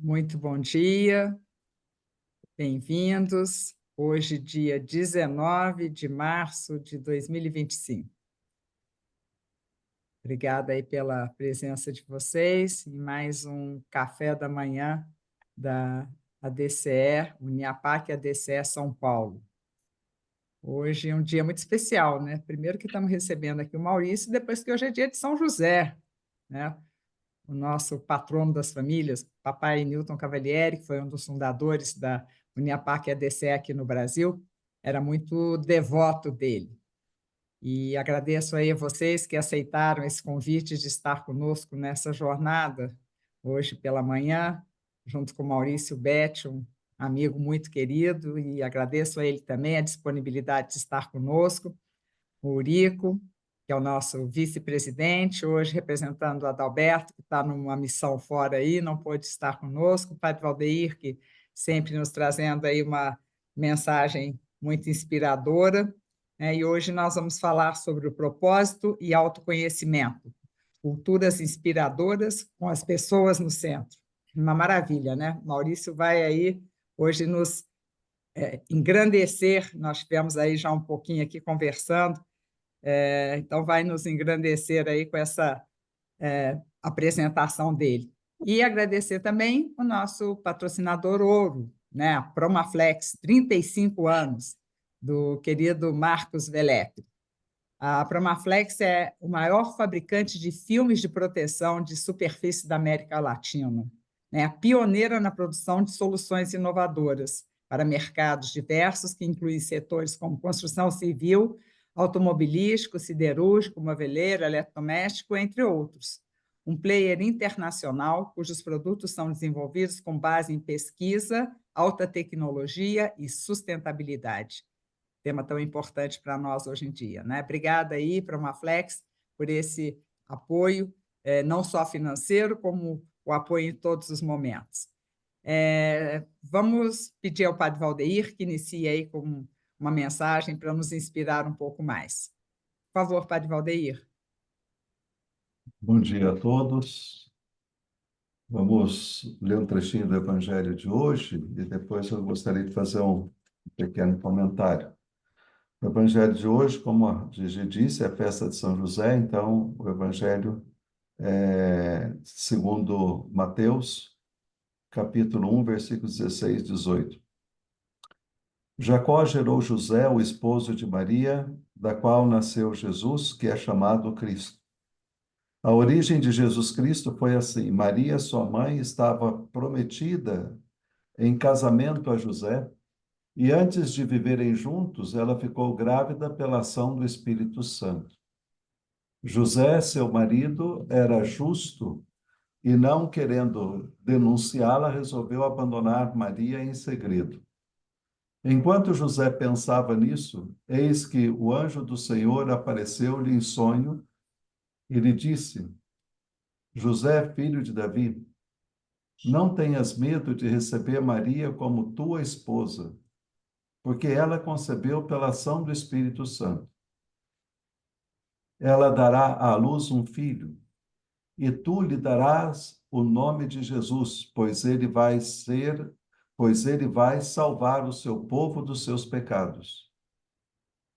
Muito bom dia, bem-vindos. Hoje, dia 19 de março de 2025. Obrigada aí pela presença de vocês em mais um café da manhã da ADCE, Uniapac ADCE São Paulo. Hoje é um dia muito especial, né? Primeiro que estamos recebendo aqui o Maurício, depois que hoje é dia de São José, né? O nosso patrono das famílias, papai Newton Cavalieri, que foi um dos fundadores da Uniapac ADCE aqui no Brasil, era muito devoto dele. E agradeço aí a vocês que aceitaram esse convite de estar conosco nessa jornada, hoje pela manhã, junto com Maurício Betti, um amigo muito querido, e agradeço a ele também a disponibilidade de estar conosco, o Urico, que é o nosso vice-presidente, hoje representando o Adalberto, que está numa missão fora aí, não pôde estar conosco, o Padre Valdeir, que sempre nos trazendo aí uma mensagem muito inspiradora, né? E hoje nós vamos falar sobre o propósito e autoconhecimento, culturas inspiradoras com as pessoas no centro. Uma maravilha, né? Maurício vai aí hoje nos engrandecer, nós tivemos aí já um pouquinho aqui conversando, então, vai nos engrandecer aí com essa apresentação dele. E agradecer também o nosso patrocinador ouro, né? A Promaflex, 35 anos, do querido Marcos Velep. A Promaflex é o maior fabricante de filmes de proteção de superfície da América Latina, né? A pioneira na produção de soluções inovadoras para mercados diversos, que incluem setores como construção civil, automobilístico, siderúrgico, moveleiro, eletrodoméstico, entre outros. Um player internacional cujos produtos são desenvolvidos com base em pesquisa, alta tecnologia e sustentabilidade. Tema tão importante para nós hoje em dia, né? Obrigada aí, Promaflex, por esse apoio, não só financeiro, como o apoio em todos os momentos. Vamos pedir ao Padre Valdeir que inicie aí com uma mensagem para nos inspirar um pouco mais. Por favor, Padre Valdeir. Bom dia a todos. Vamos ler um trechinho do Evangelho de hoje e depois eu gostaria de fazer um pequeno comentário. O Evangelho de hoje, como a Gigi disse, é a festa de São José, então o Evangelho é segundo Mateus, capítulo 1, versículos 16 e 18. Jacó gerou José, o esposo de Maria, da qual nasceu Jesus, que é chamado Cristo. A origem de Jesus Cristo foi assim: Maria, sua mãe, estava prometida em casamento a José, e antes de viverem juntos, ela ficou grávida pela ação do Espírito Santo. José, seu marido, era justo e, não querendo denunciá-la, resolveu abandonar Maria em segredo. Enquanto José pensava nisso, eis que o anjo do Senhor apareceu-lhe em sonho e lhe disse: José, filho de Davi, não tenhas medo de receber Maria como tua esposa, porque ela concebeu pela ação do Espírito Santo. Ela dará à luz um filho, e tu lhe darás o nome de Jesus, pois ele vai salvar o seu povo dos seus pecados.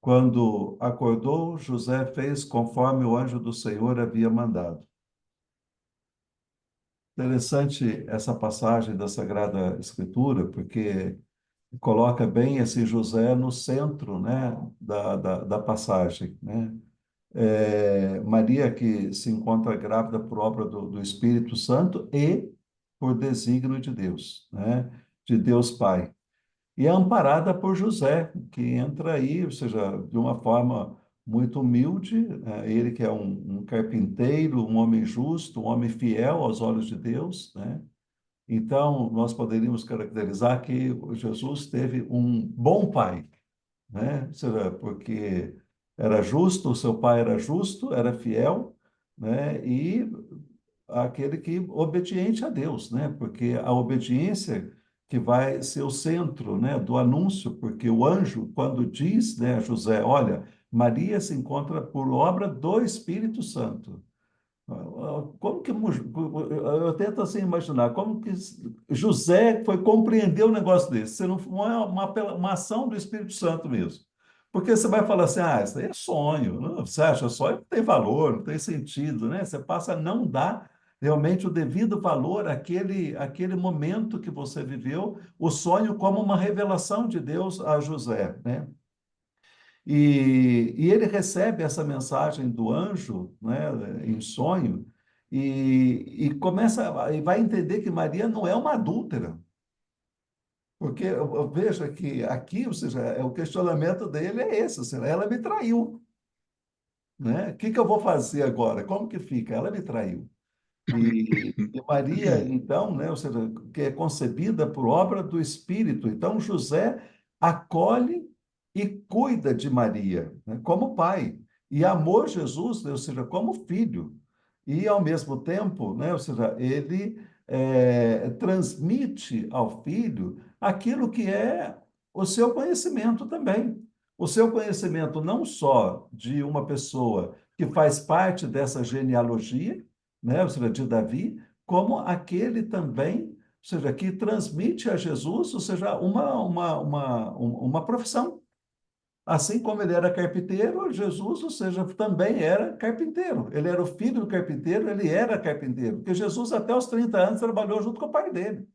Quando acordou, José fez conforme o anjo do Senhor havia mandado. Interessante essa passagem da Sagrada Escritura, porque coloca bem esse José no centro, né, da passagem, né? Maria que se encontra grávida por obra do Espírito Santo e por desígnio de Deus, né, de Deus Pai. E é amparada por José, que entra aí, ou seja, de uma forma muito humilde, ele que é um carpinteiro, um homem justo, um homem fiel aos olhos de Deus, né? Então, nós poderíamos caracterizar que Jesus teve um bom pai, né? Ou seja, porque era justo, o seu pai era justo, era fiel, né? E aquele que obediente a Deus, né? Porque a obediência que vai ser o centro, né, do anúncio, porque o anjo, quando diz, né, a José, olha, Maria se encontra por obra do Espírito Santo. Como que eu tento assim imaginar como que José foi compreender um negócio desse? Se não é uma ação do Espírito Santo mesmo. Porque você vai falar assim, ah, isso aí é sonho. Não, você acha sonho não tem valor, não tem sentido, né? Você passa a não dar realmente o devido valor àquele momento que você viveu, o sonho como uma revelação de Deus a José, né? E ele recebe essa mensagem do anjo, né, em sonho, e começa e vai entender que Maria não é uma adúltera. Porque eu vejo que aqui, ou seja, o questionamento dele é esse, ou seja, ela me traiu, né? O que que eu vou fazer agora? Como que fica? Ela me traiu. E Maria, então, né, ou seja, que é concebida por obra do Espírito. Então, José acolhe e cuida de Maria, né, como pai, e amou Jesus, né, ou seja, como filho. E, ao mesmo tempo, né, ou seja, ele transmite ao filho aquilo que é o seu conhecimento também. O seu conhecimento não só de uma pessoa que faz parte dessa genealogia, né, ou seja, de Davi, como aquele também, ou seja, que transmite a Jesus, ou seja, uma profissão. Assim como ele era carpinteiro, Jesus, ou seja, também era carpinteiro. Ele era o filho do carpinteiro, ele era carpinteiro, porque Jesus, até os 30 anos, trabalhou junto com o pai dele.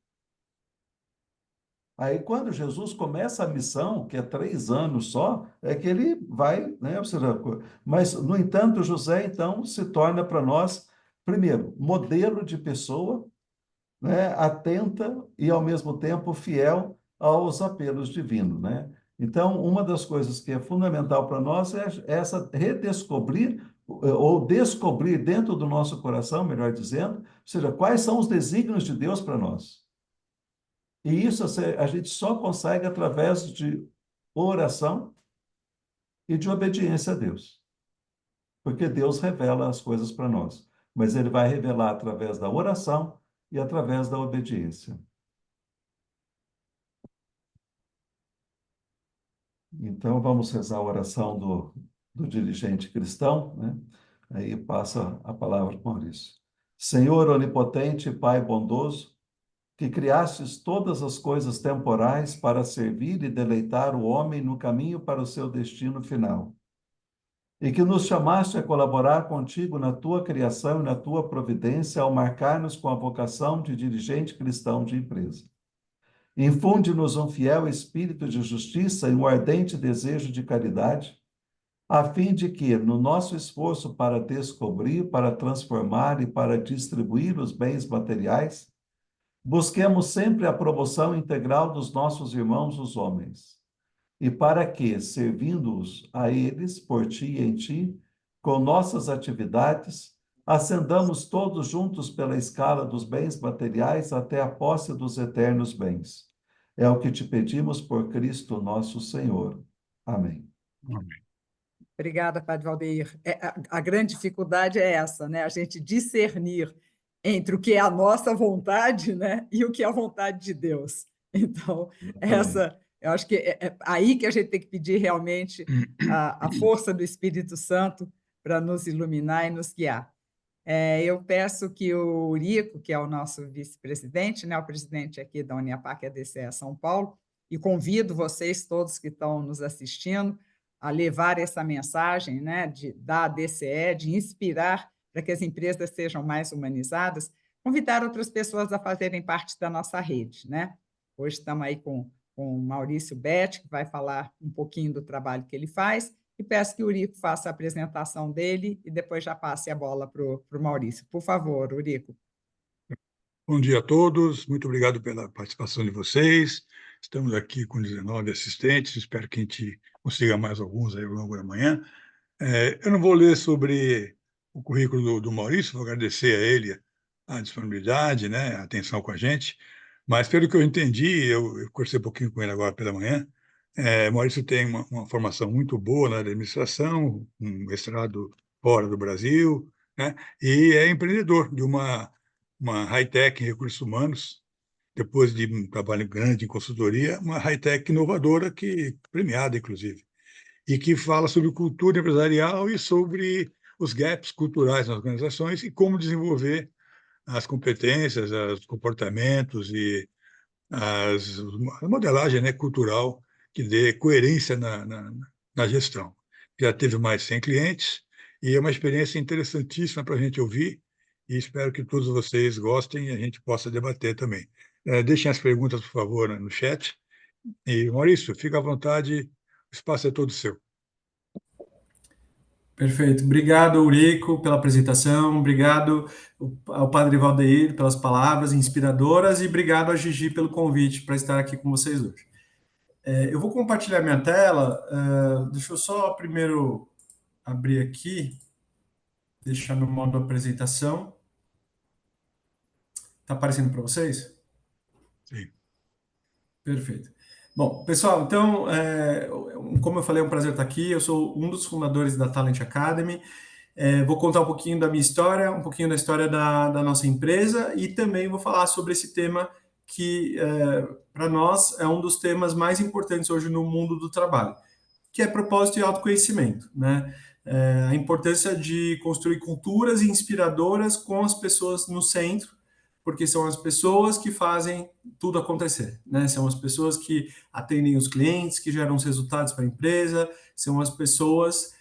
Aí, quando Jesus começa a missão, que é 3 anos só, é que ele vai, né? Ou seja, mas, no entanto, José, então, se torna para nós, primeiro, modelo de pessoa, né? Atenta e, ao mesmo tempo, fiel aos apelos divinos, né? Então, uma das coisas que é fundamental para nós é essa redescobrir, ou descobrir dentro do nosso coração, melhor dizendo, ou seja, quais são os desígnios de Deus para nós. E isso a gente só consegue através de oração e de obediência a Deus. Porque Deus revela as coisas para nós. Mas Ele vai revelar através da oração e através da obediência. Então, vamos rezar a oração do dirigente cristão, né? Aí passa a palavra para Maurício. Senhor onipotente, Pai bondoso, que criastes todas as coisas temporais para servir e deleitar o homem no caminho para o seu destino final, e que nos chamaste a colaborar contigo na tua criação e na tua providência ao marcar-nos com a vocação de dirigente cristão de empresa. Infunde-nos um fiel espírito de justiça e um ardente desejo de caridade, a fim de que, no nosso esforço para descobrir, para transformar e para distribuir os bens materiais, busquemos sempre a promoção integral dos nossos irmãos, os homens, e para que, servindo-os a eles, por ti e em ti, com nossas atividades, ascendamos todos juntos pela escala dos bens materiais até a posse dos eternos bens. É o que te pedimos por Cristo nosso Senhor. Amém. Obrigada, Padre Valdeir. A grande dificuldade é essa, né? A gente discernir entre o que é a nossa vontade, né, e o que é a vontade de Deus. Então, Exatamente. eu acho que é aí que a gente tem que pedir realmente a força do Espírito Santo para nos iluminar e nos guiar. Eu peço que o Urico, que é o nosso vice-presidente, né, o presidente aqui da Uniapac ADCE São Paulo, e convido vocês todos que estão nos assistindo a levar essa mensagem, né, da ADCE, de inspirar para que as empresas sejam mais humanizadas, convidar outras pessoas a fazerem parte da nossa rede, né? Hoje estamos aí com o Maurício Betti, que vai falar um pouquinho do trabalho que ele faz, e peço que o Urico faça a apresentação dele e depois já passe a bola para o Maurício. Por favor, Urico. Bom dia a todos, muito obrigado pela participação de vocês. Estamos aqui com 19 assistentes, espero que a gente consiga mais alguns aí ao longo da manhã. Eu não vou ler sobre o currículo do Maurício, vou agradecer a ele a disponibilidade, né, a atenção com a gente, mas pelo que eu entendi, eu conversei um pouquinho com ele agora pela manhã, Maurício tem uma formação muito boa na administração, um mestrado fora do Brasil, né, e é empreendedor de uma high-tech em recursos humanos, depois de um trabalho grande em consultoria, uma high-tech inovadora, que premiada, inclusive, e que fala sobre cultura empresarial e sobre os gaps culturais nas organizações e como desenvolver as competências, os comportamentos e a modelagem, né, cultural que dê coerência na gestão. Já teve mais de 100 clientes e é uma experiência interessantíssima para a gente ouvir e espero que todos vocês gostem e a gente possa debater também. Deixem as perguntas, por favor, no chat. E, Maurício, fica à vontade, o espaço é todo seu. Perfeito. Obrigado, Eurico, pela apresentação. Obrigado ao Padre Valdeir pelas palavras inspiradoras e obrigado a Gigi pelo convite para estar aqui com vocês hoje. Eu vou compartilhar minha tela. Deixa eu só primeiro abrir aqui, deixar no modo apresentação. Está aparecendo para vocês? Sim. Perfeito. Bom, pessoal, então, como eu falei, é um prazer estar aqui. Eu sou um dos fundadores da Talent Academy. Vou contar um pouquinho da minha história, um pouquinho da história da nossa empresa e também vou falar sobre esse tema que, para nós, é um dos temas mais importantes hoje no mundo do trabalho, que é propósito e autoconhecimento, né? A importância de construir culturas inspiradoras com as pessoas no centro, porque são as pessoas que fazem tudo acontecer, né? São as pessoas que atendem os clientes, que geram os resultados para a empresa, são as pessoas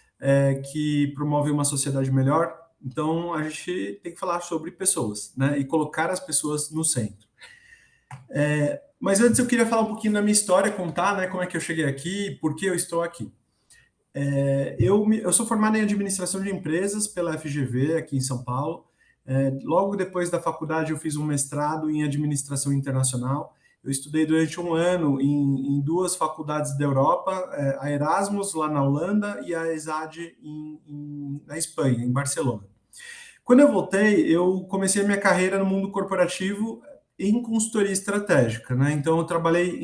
que promovem uma sociedade melhor. Então, a gente tem que falar sobre pessoas, né? E colocar as pessoas no centro. Mas antes eu queria falar um pouquinho da minha história, contar, né, como é que eu cheguei aqui, por que eu estou aqui. Eu sou formado em administração de empresas pela FGV, aqui em São Paulo. Logo depois da faculdade, eu fiz um mestrado em administração internacional. Eu estudei durante um ano em duas faculdades da Europa, a Erasmus, lá na Holanda, e a ESADE na Espanha, em Barcelona. Quando eu voltei, eu comecei a minha carreira no mundo corporativo em consultoria estratégica, né? Então, eu trabalhei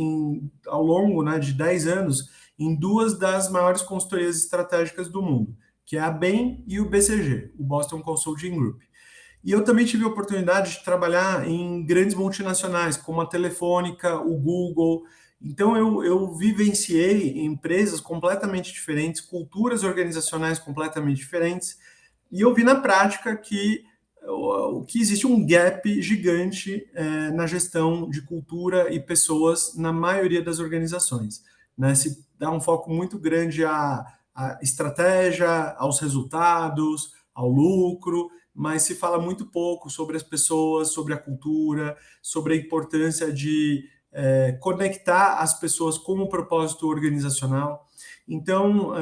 ao longo, né, de 10 anos em duas das maiores consultorias estratégicas do mundo, que é a Bain e o BCG, o Boston Consulting Group. E eu também tive a oportunidade de trabalhar em grandes multinacionais, como a Telefônica, o Google. Então, eu vivenciei empresas completamente diferentes, culturas organizacionais completamente diferentes, e eu vi na prática que existe um gap gigante na gestão de cultura e pessoas na maioria das organizações, né? Se dá um foco muito grande à estratégia, aos resultados, ao lucro, mas se fala muito pouco sobre as pessoas, sobre a cultura, sobre a importância de conectar as pessoas com o propósito organizacional. Então,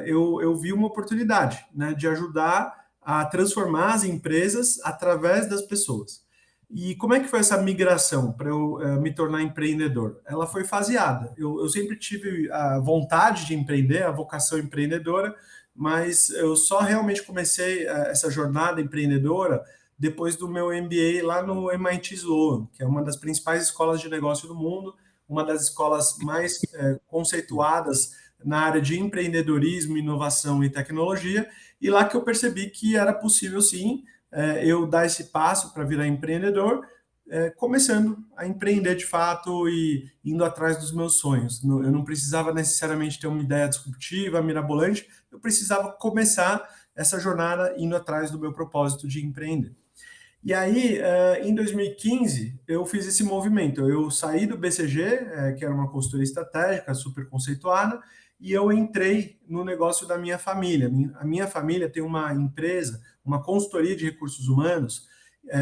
eu vi uma oportunidade, né, de ajudar a transformar as empresas através das pessoas. E como é que foi essa migração para eu me tornar empreendedor? Ela foi faseada. Eu sempre tive a vontade de empreender, a vocação empreendedora, mas eu só realmente comecei essa jornada empreendedora depois do meu MBA lá no MIT Sloan, que é uma das principais escolas de negócio do mundo, uma das escolas mais conceituadas na área de empreendedorismo, inovação e tecnologia, e lá que eu percebi que era possível, sim, eu dar esse passo para virar empreendedor, começando a empreender de fato e indo atrás dos meus sonhos. Eu não precisava necessariamente ter uma ideia disruptiva, mirabolante, eu precisava começar essa jornada indo atrás do meu propósito de empreender. E aí, em 2015, eu fiz esse movimento. Eu saí do BCG, que era uma consultoria estratégica super conceituada, e eu entrei no negócio da minha família. A minha família tem uma empresa, uma consultoria de recursos humanos,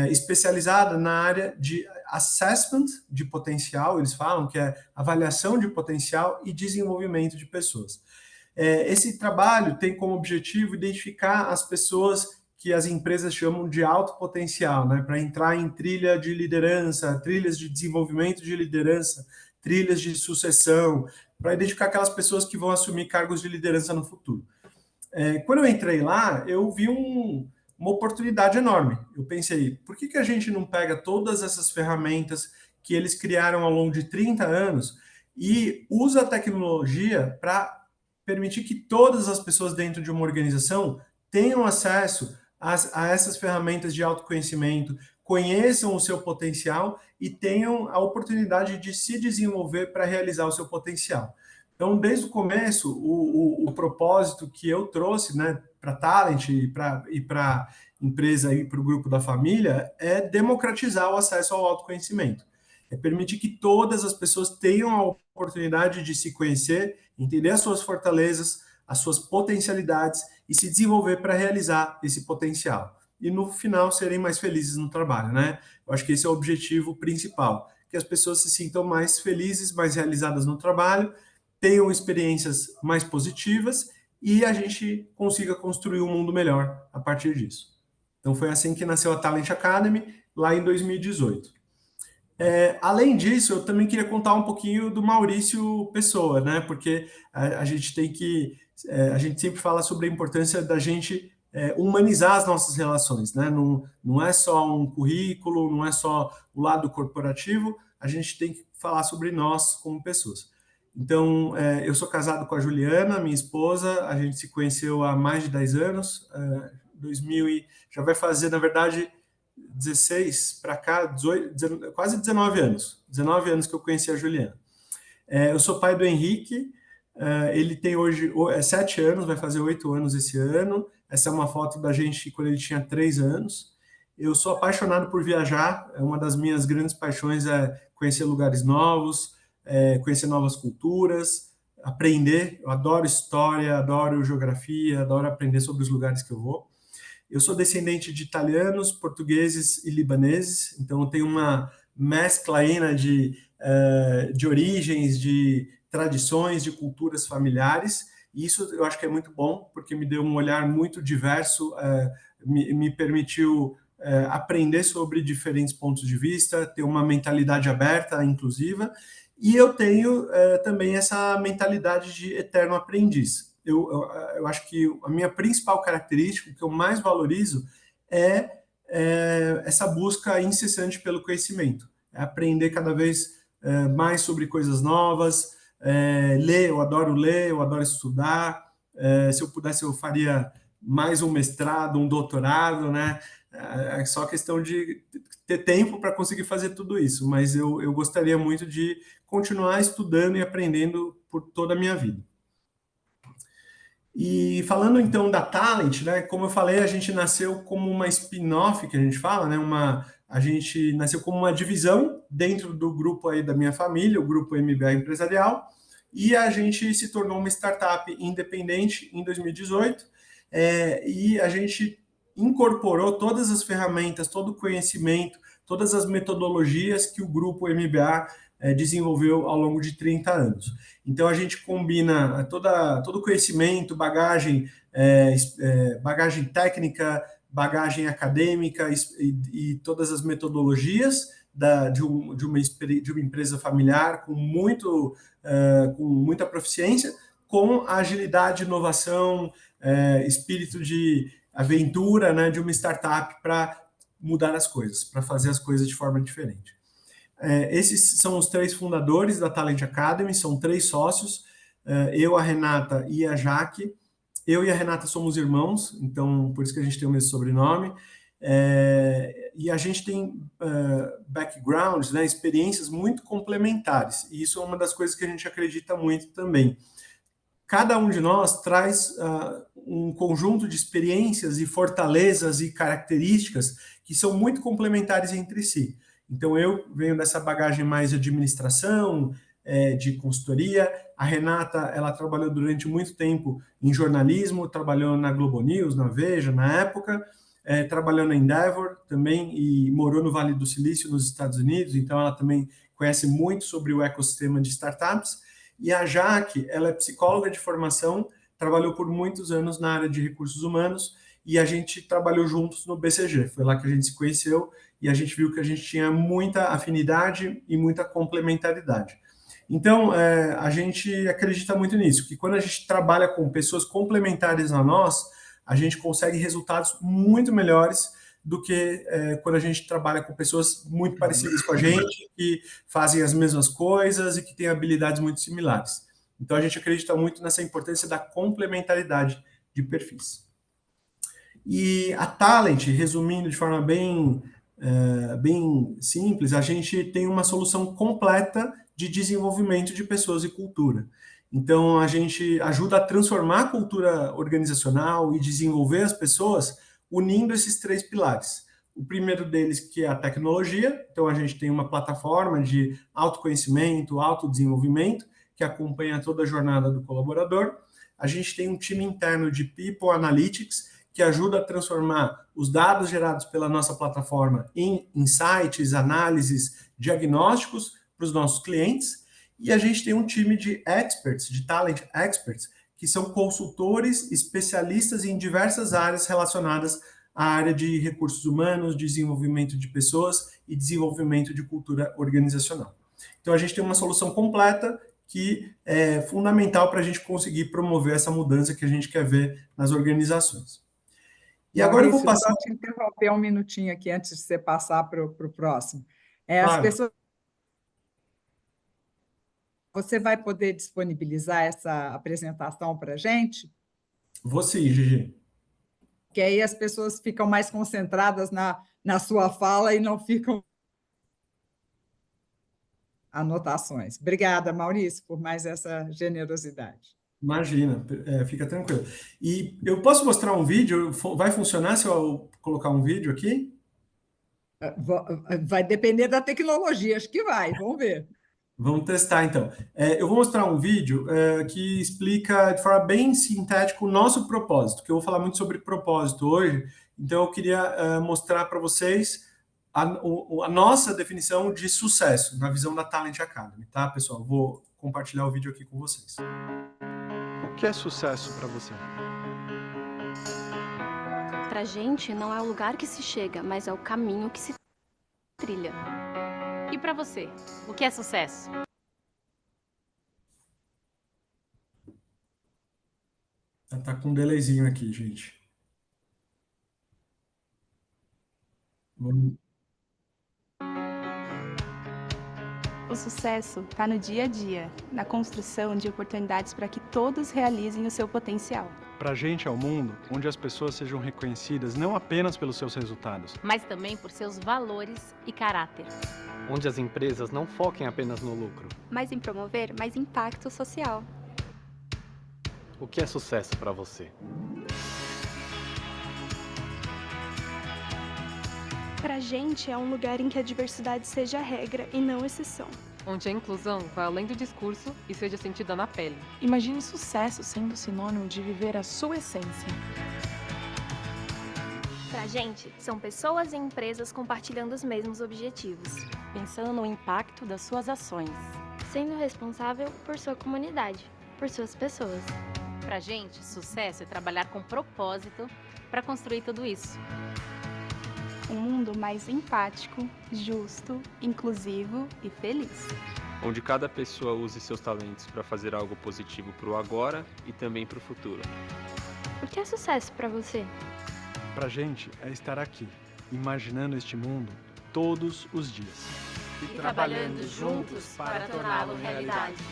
especializada na área de assessment de potencial, eles falam que é avaliação de potencial e desenvolvimento de pessoas. Esse trabalho tem como objetivo identificar as pessoas que as empresas chamam de alto potencial, né, para entrar em trilha de liderança, trilhas de desenvolvimento de liderança, trilhas de sucessão, para identificar aquelas pessoas que vão assumir cargos de liderança no futuro. Quando eu entrei lá, eu vi uma oportunidade enorme. Eu pensei, por que a gente não pega todas essas ferramentas que eles criaram ao longo de 30 anos e usa a tecnologia para permitir que todas as pessoas dentro de uma organização tenham acesso a essas ferramentas de autoconhecimento, conheçam o seu potencial e tenham a oportunidade de se desenvolver para realizar o seu potencial. Então, desde o começo, o propósito que eu trouxe, né, para Talent e para empresa e para o grupo da família é democratizar o acesso ao autoconhecimento. É permitir que todas as pessoas tenham a oportunidade de se conhecer, entender as suas fortalezas, as suas potencialidades e se desenvolver para realizar esse potencial. E no final serem mais felizes no trabalho, né? Eu acho que esse é o objetivo principal, que as pessoas se sintam mais felizes, mais realizadas no trabalho, tenham experiências mais positivas e a gente consiga construir um mundo melhor a partir disso. Então foi assim que nasceu a Talent Academy, lá em 2018. Além disso, eu também queria contar um pouquinho do Maurício Pessoa, né? Porque a gente tem que... a gente sempre fala sobre a importância da gente humanizar as nossas relações, né? Não é só um currículo, não é só o lado corporativo, a gente tem que falar sobre nós como pessoas. Então, eu sou casado com a Juliana, minha esposa, a gente se conheceu há mais de 10 anos, 2000 já vai fazer, na verdade, 16 para cá, 18, quase 19 anos. 19 anos que eu conheci a Juliana. Eu sou pai do Henrique, ele tem hoje 7 anos, vai fazer 8 anos esse ano. Essa é uma foto da gente quando ele tinha 3 anos. Eu sou apaixonado por viajar, uma das minhas grandes paixões é conhecer lugares novos, conhecer novas culturas, aprender. Eu adoro história, adoro geografia, adoro aprender sobre os lugares que eu vou. Eu sou descendente de italianos, portugueses e libaneses, então eu tenho uma mescla aí, né, de origens, de tradições, de culturas familiares, e isso eu acho que é muito bom, porque me deu um olhar muito diverso, me permitiu aprender sobre diferentes pontos de vista, ter uma mentalidade aberta, inclusiva, e eu tenho também essa mentalidade de eterno aprendiz. Eu acho que a minha principal característica, o que eu mais valorizo, é essa busca incessante pelo conhecimento. É aprender cada vez mais sobre coisas novas, ler, eu adoro estudar. Se eu pudesse, eu faria mais um mestrado, um doutorado, né? É só questão de ter tempo para conseguir fazer tudo isso, mas eu gostaria muito de continuar estudando e aprendendo por toda a minha vida. E falando então da Talent, né? Como eu falei, a gente nasceu como uma spin-off, que a gente fala, né? A gente nasceu como uma divisão dentro do grupo aí da minha família, o grupo MBA Empresarial, e a gente se tornou uma startup independente em 2018, e a gente incorporou todas as ferramentas, todo o conhecimento, todas as metodologias que o grupo MBA desenvolveu ao longo de 30 anos. Então, a gente combina todo o conhecimento, bagagem técnica, bagagem acadêmica e todas as metodologias de uma empresa familiar com muita proficiência, com a agilidade, inovação, espírito de aventura, né, de uma startup para mudar as coisas, para fazer as coisas de forma diferente. Esses são os 3 fundadores da Talent Academy, são 3 sócios, eu, a Renata e a Jaque. Eu e a Renata somos irmãos, então por isso que a gente tem o mesmo sobrenome. E a gente tem backgrounds, né, experiências muito complementares, e isso é uma das coisas que a gente acredita muito também. Cada um de nós traz um conjunto de experiências e fortalezas e características que são muito complementares entre si. Então, eu venho dessa bagagem mais de administração, de consultoria. A Renata, ela trabalhou durante muito tempo em jornalismo, trabalhou na Globo News, na Veja, na época, trabalhou na Endeavor também e morou no Vale do Silício, nos Estados Unidos, então ela também conhece muito sobre o ecossistema de startups. E a Jaque, ela é psicóloga de formação, trabalhou por muitos anos na área de recursos humanos e a gente trabalhou juntos no BCG. Foi lá que a gente se conheceu e a gente viu que a gente tinha muita afinidade e muita complementaridade. Então, a gente acredita muito nisso, que quando a gente trabalha com pessoas complementares a nós, a gente consegue resultados muito melhores do que quando a gente trabalha com pessoas muito parecidas com a gente, que fazem as mesmas coisas e que têm habilidades muito similares. Então, a gente acredita muito nessa importância da complementaridade de perfis. E a Talent, resumindo de forma bem simples, a gente tem uma solução completa de desenvolvimento de pessoas e cultura. Então, a gente ajuda a transformar a cultura organizacional e desenvolver as pessoas unindo esses 3 pilares. O primeiro deles, que é a tecnologia. Então, a gente tem uma plataforma de autoconhecimento, autodesenvolvimento, que acompanha toda a jornada do colaborador. A gente tem um time interno de People Analytics, que ajuda a transformar os dados gerados pela nossa plataforma em insights, análises, diagnósticos para os nossos clientes. E a gente tem um time de experts, de talent experts, que são consultores especialistas em diversas áreas relacionadas à área de recursos humanos, desenvolvimento de pessoas e desenvolvimento de cultura organizacional. Então, a gente tem uma solução completa que é fundamental para a gente conseguir promover essa mudança que a gente quer ver nas organizações. E agora eu vou Maurício, passar... só te interromper um minutinho aqui antes de você passar para o próximo. As Claro. pessoas... Você vai poder disponibilizar essa apresentação para a gente? Vou sim, Gigi. Que aí as pessoas ficam mais concentradas na sua fala e não ficam anotações. Obrigada, Maurício, por mais essa generosidade. Imagina, fica tranquilo. E eu posso mostrar um vídeo? Vai funcionar se eu colocar um vídeo aqui? Vai depender da tecnologia, acho que vai, vamos ver. Vamos testar, então. Eu vou mostrar um vídeo que explica de forma bem sintética o nosso propósito, que eu vou falar muito sobre propósito hoje, então eu queria mostrar para vocês a nossa definição de sucesso na visão da Talent Academy, tá, pessoal? Vou compartilhar o vídeo aqui com vocês. O que é sucesso para você? Pra gente, não é o lugar que se chega, mas é o caminho que se trilha. E pra você, o que é sucesso? Tá com um delayzinho aqui, gente. Vamos... O sucesso está no dia a dia, na construção de oportunidades para que todos realizem o seu potencial. Pra gente é o mundo onde as pessoas sejam reconhecidas não apenas pelos seus resultados, Mas também por seus valores e caráter. Onde as empresas não foquem apenas no lucro. Mas em promover mais impacto social. O que é sucesso para você? Para a gente é um lugar em que a diversidade seja a regra e não exceção. Onde a inclusão vai além do discurso e seja sentida na pele. Imagine sucesso sendo sinônimo de viver a sua essência. Pra gente, são pessoas e empresas compartilhando os mesmos objetivos. Pensando no impacto das suas ações. Sendo responsável por sua comunidade, por suas pessoas. Pra gente, sucesso é trabalhar com propósito para construir tudo isso. Um mundo mais empático, justo, inclusivo e feliz. Onde cada pessoa use seus talentos para fazer algo positivo para o agora e também para o futuro. O que é sucesso para você? Pra gente é estar aqui, imaginando este mundo todos os dias. E trabalhando juntos para torná-lo realidade.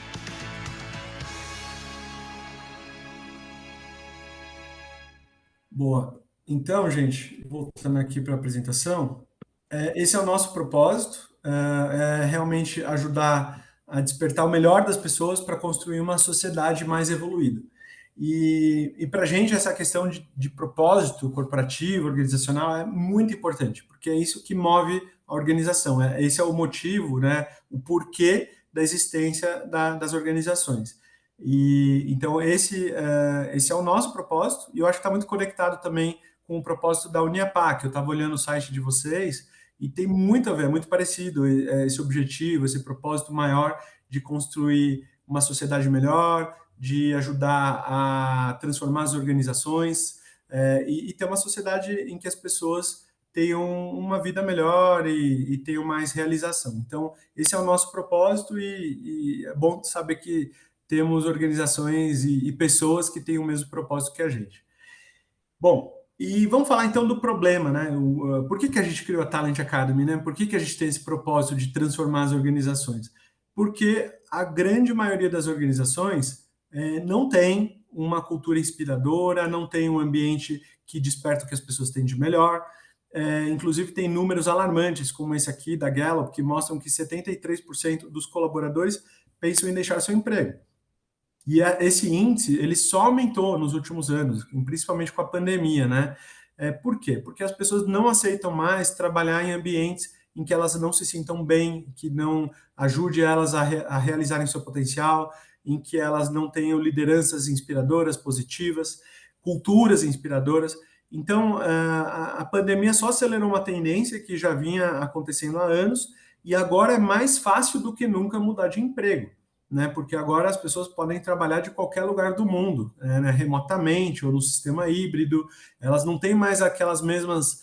Boa. Então, gente, voltando aqui para a apresentação, esse é o nosso propósito, é realmente ajudar a despertar o melhor das pessoas para construir uma sociedade mais evoluída. E para a gente, essa questão de propósito corporativo, organizacional, é muito importante, porque é isso que move a organização, esse é o motivo, né, o porquê da existência das organizações. Então, esse é o nosso propósito, e eu acho que está muito conectado também com o propósito da Uniapac. Eu estava olhando o site de vocês e tem muito a ver, muito parecido esse objetivo, esse propósito maior de construir uma sociedade melhor, de ajudar a transformar as organizações e ter uma sociedade em que as pessoas tenham uma vida melhor e tenham mais realização. Então, esse é o nosso propósito e é bom saber que temos organizações e pessoas que têm o mesmo propósito que a gente. Bom, e vamos falar então do problema, né? Por que a gente criou a Talent Academy, né? Por que a gente tem esse propósito de transformar as organizações? Porque a grande maioria das organizações não tem uma cultura inspiradora, não tem um ambiente que desperta o que as pessoas têm de melhor. Inclusive tem números alarmantes, como esse aqui da Gallup, que mostram que 73% dos colaboradores pensam em deixar seu emprego. E esse índice, ele só aumentou nos últimos anos, principalmente com a pandemia, né? Por quê? Porque as pessoas não aceitam mais trabalhar em ambientes em que elas não se sintam bem, que não ajude elas a realizarem seu potencial, em que elas não tenham lideranças inspiradoras, positivas, culturas inspiradoras. Então, a pandemia só acelerou uma tendência que já vinha acontecendo há anos, e agora é mais fácil do que nunca mudar de emprego, né? Porque agora as pessoas podem trabalhar de qualquer lugar do mundo, né? Remotamente ou no sistema híbrido. Elas não têm mais aquelas mesmas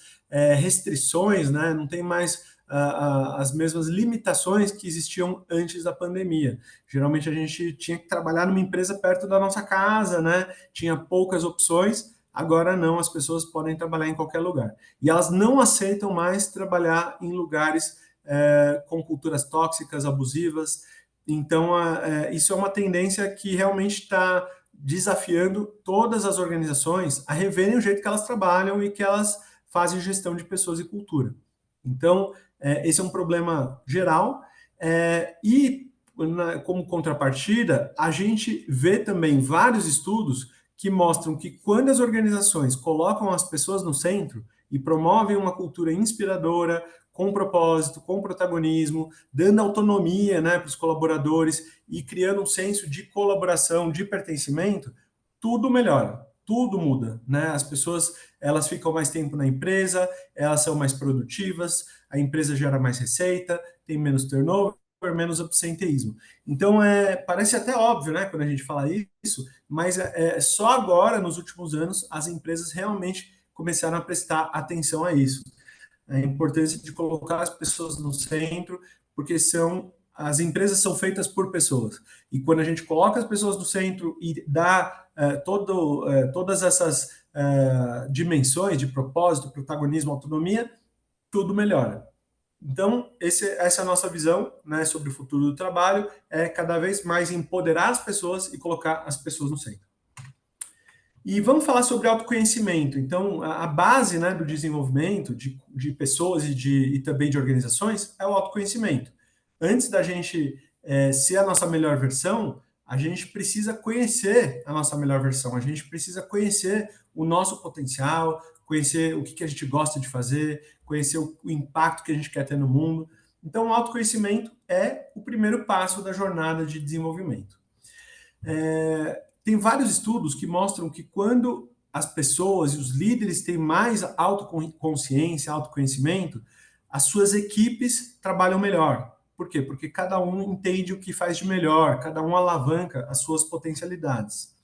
restrições, né? Não tem mais as mesmas limitações que existiam antes da pandemia. Geralmente a gente tinha que trabalhar numa empresa perto da nossa casa, né? Tinha poucas opções. Agora não, as pessoas podem trabalhar em qualquer lugar. E elas não aceitam mais trabalhar em lugares com culturas tóxicas, abusivas. Então, isso é uma tendência que realmente está desafiando todas as organizações a reverem o jeito que elas trabalham e que elas fazem gestão de pessoas e cultura. Então, esse é um problema geral. E, como contrapartida, a gente vê também vários estudos que mostram que quando as organizações colocam as pessoas no centro e promovem uma cultura inspiradora, com propósito, com protagonismo, dando autonomia, né, para os colaboradores e criando um senso de colaboração, de pertencimento, tudo melhora, tudo muda, né? As pessoas, elas ficam mais tempo na empresa, elas são mais produtivas, a empresa gera mais receita, tem menos turnover, menos absenteísmo. Então, parece até óbvio, né, quando a gente fala isso, mas só agora, nos últimos anos, as empresas realmente começaram a prestar atenção a isso. A importância de colocar as pessoas no centro, porque as empresas são feitas por pessoas. E quando a gente coloca as pessoas no centro e dá todas essas dimensões de propósito, protagonismo, autonomia, tudo melhora. Então, essa é a nossa visão, né, sobre o futuro do trabalho, é cada vez mais empoderar as pessoas e colocar as pessoas no centro. E vamos falar sobre autoconhecimento. Então, a base, né, do desenvolvimento de pessoas e também de organizações é o autoconhecimento. Antes da gente ser a nossa melhor versão, a gente precisa conhecer a nossa melhor versão, a gente precisa conhecer o nosso potencial, conhecer o que a gente gosta de fazer, conhecer o impacto que a gente quer ter no mundo. Então, o autoconhecimento é o primeiro passo da jornada de desenvolvimento. Tem vários estudos que mostram que quando as pessoas e os líderes têm mais autoconsciência, autoconhecimento, as suas equipes trabalham melhor. Por quê? Porque cada um entende o que faz de melhor, cada um alavanca as suas potencialidades.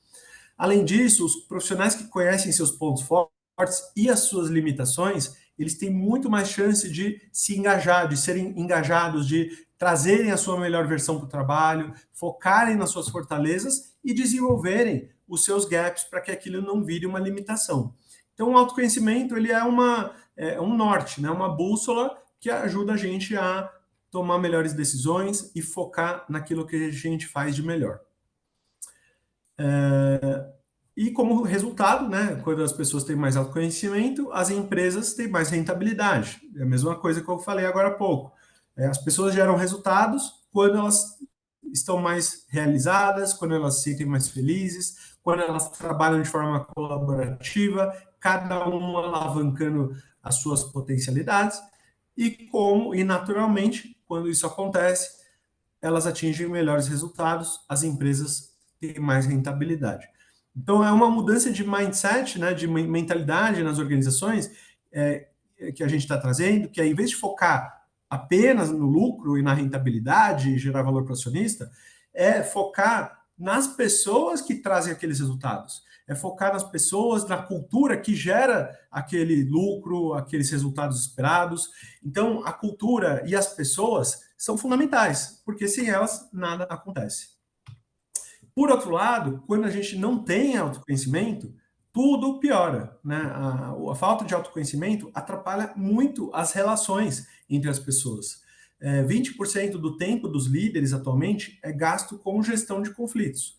Além disso, os profissionais que conhecem seus pontos fortes e as suas limitações, eles têm muito mais chance de se engajar, de serem engajados, de trazerem a sua melhor versão para o trabalho, focarem nas suas fortalezas e desenvolverem os seus gaps para que aquilo não vire uma limitação. Então, o autoconhecimento ele é um norte, né? Uma bússola que ajuda a gente a tomar melhores decisões e focar naquilo que a gente faz de melhor. E como resultado, né, quando as pessoas têm mais autoconhecimento, as empresas têm mais rentabilidade. É a mesma coisa que eu falei agora há pouco. As pessoas geram resultados quando elas estão mais realizadas, quando elas se sentem mais felizes, quando elas trabalham de forma colaborativa, cada um alavancando as suas potencialidades, e naturalmente, quando isso acontece, elas atingem melhores resultados, as empresas têm mais rentabilidade. Então, é uma mudança de mindset, né, de mentalidade nas organizações que a gente está trazendo, que ao invés de focar apenas no lucro e na rentabilidade e gerar valor para o acionista, é focar nas pessoas que trazem aqueles resultados. É focar nas pessoas, na cultura que gera aquele lucro, aqueles resultados esperados. Então, a cultura e as pessoas são fundamentais, porque sem elas nada acontece. Por outro lado, quando a gente não tem autoconhecimento, tudo piora, né? A falta de autoconhecimento atrapalha muito as relações entre as pessoas. 20% do tempo dos líderes atualmente é gasto com gestão de conflitos,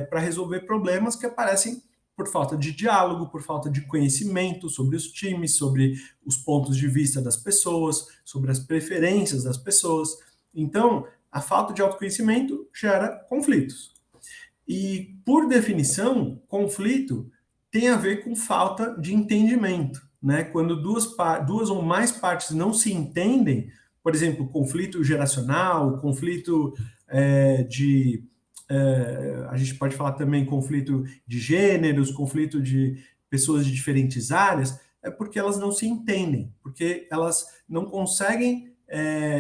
para resolver problemas que aparecem por falta de diálogo, por falta de conhecimento sobre os times, sobre os pontos de vista das pessoas, sobre as preferências das pessoas. Então, a falta de autoconhecimento gera conflitos. E, por definição, conflito tem a ver com falta de entendimento, né? Quando duas ou mais partes não se entendem, por exemplo, conflito geracional, conflito a gente pode falar também conflito de gêneros, conflito de pessoas de diferentes áreas, é porque elas não se entendem, porque elas não conseguem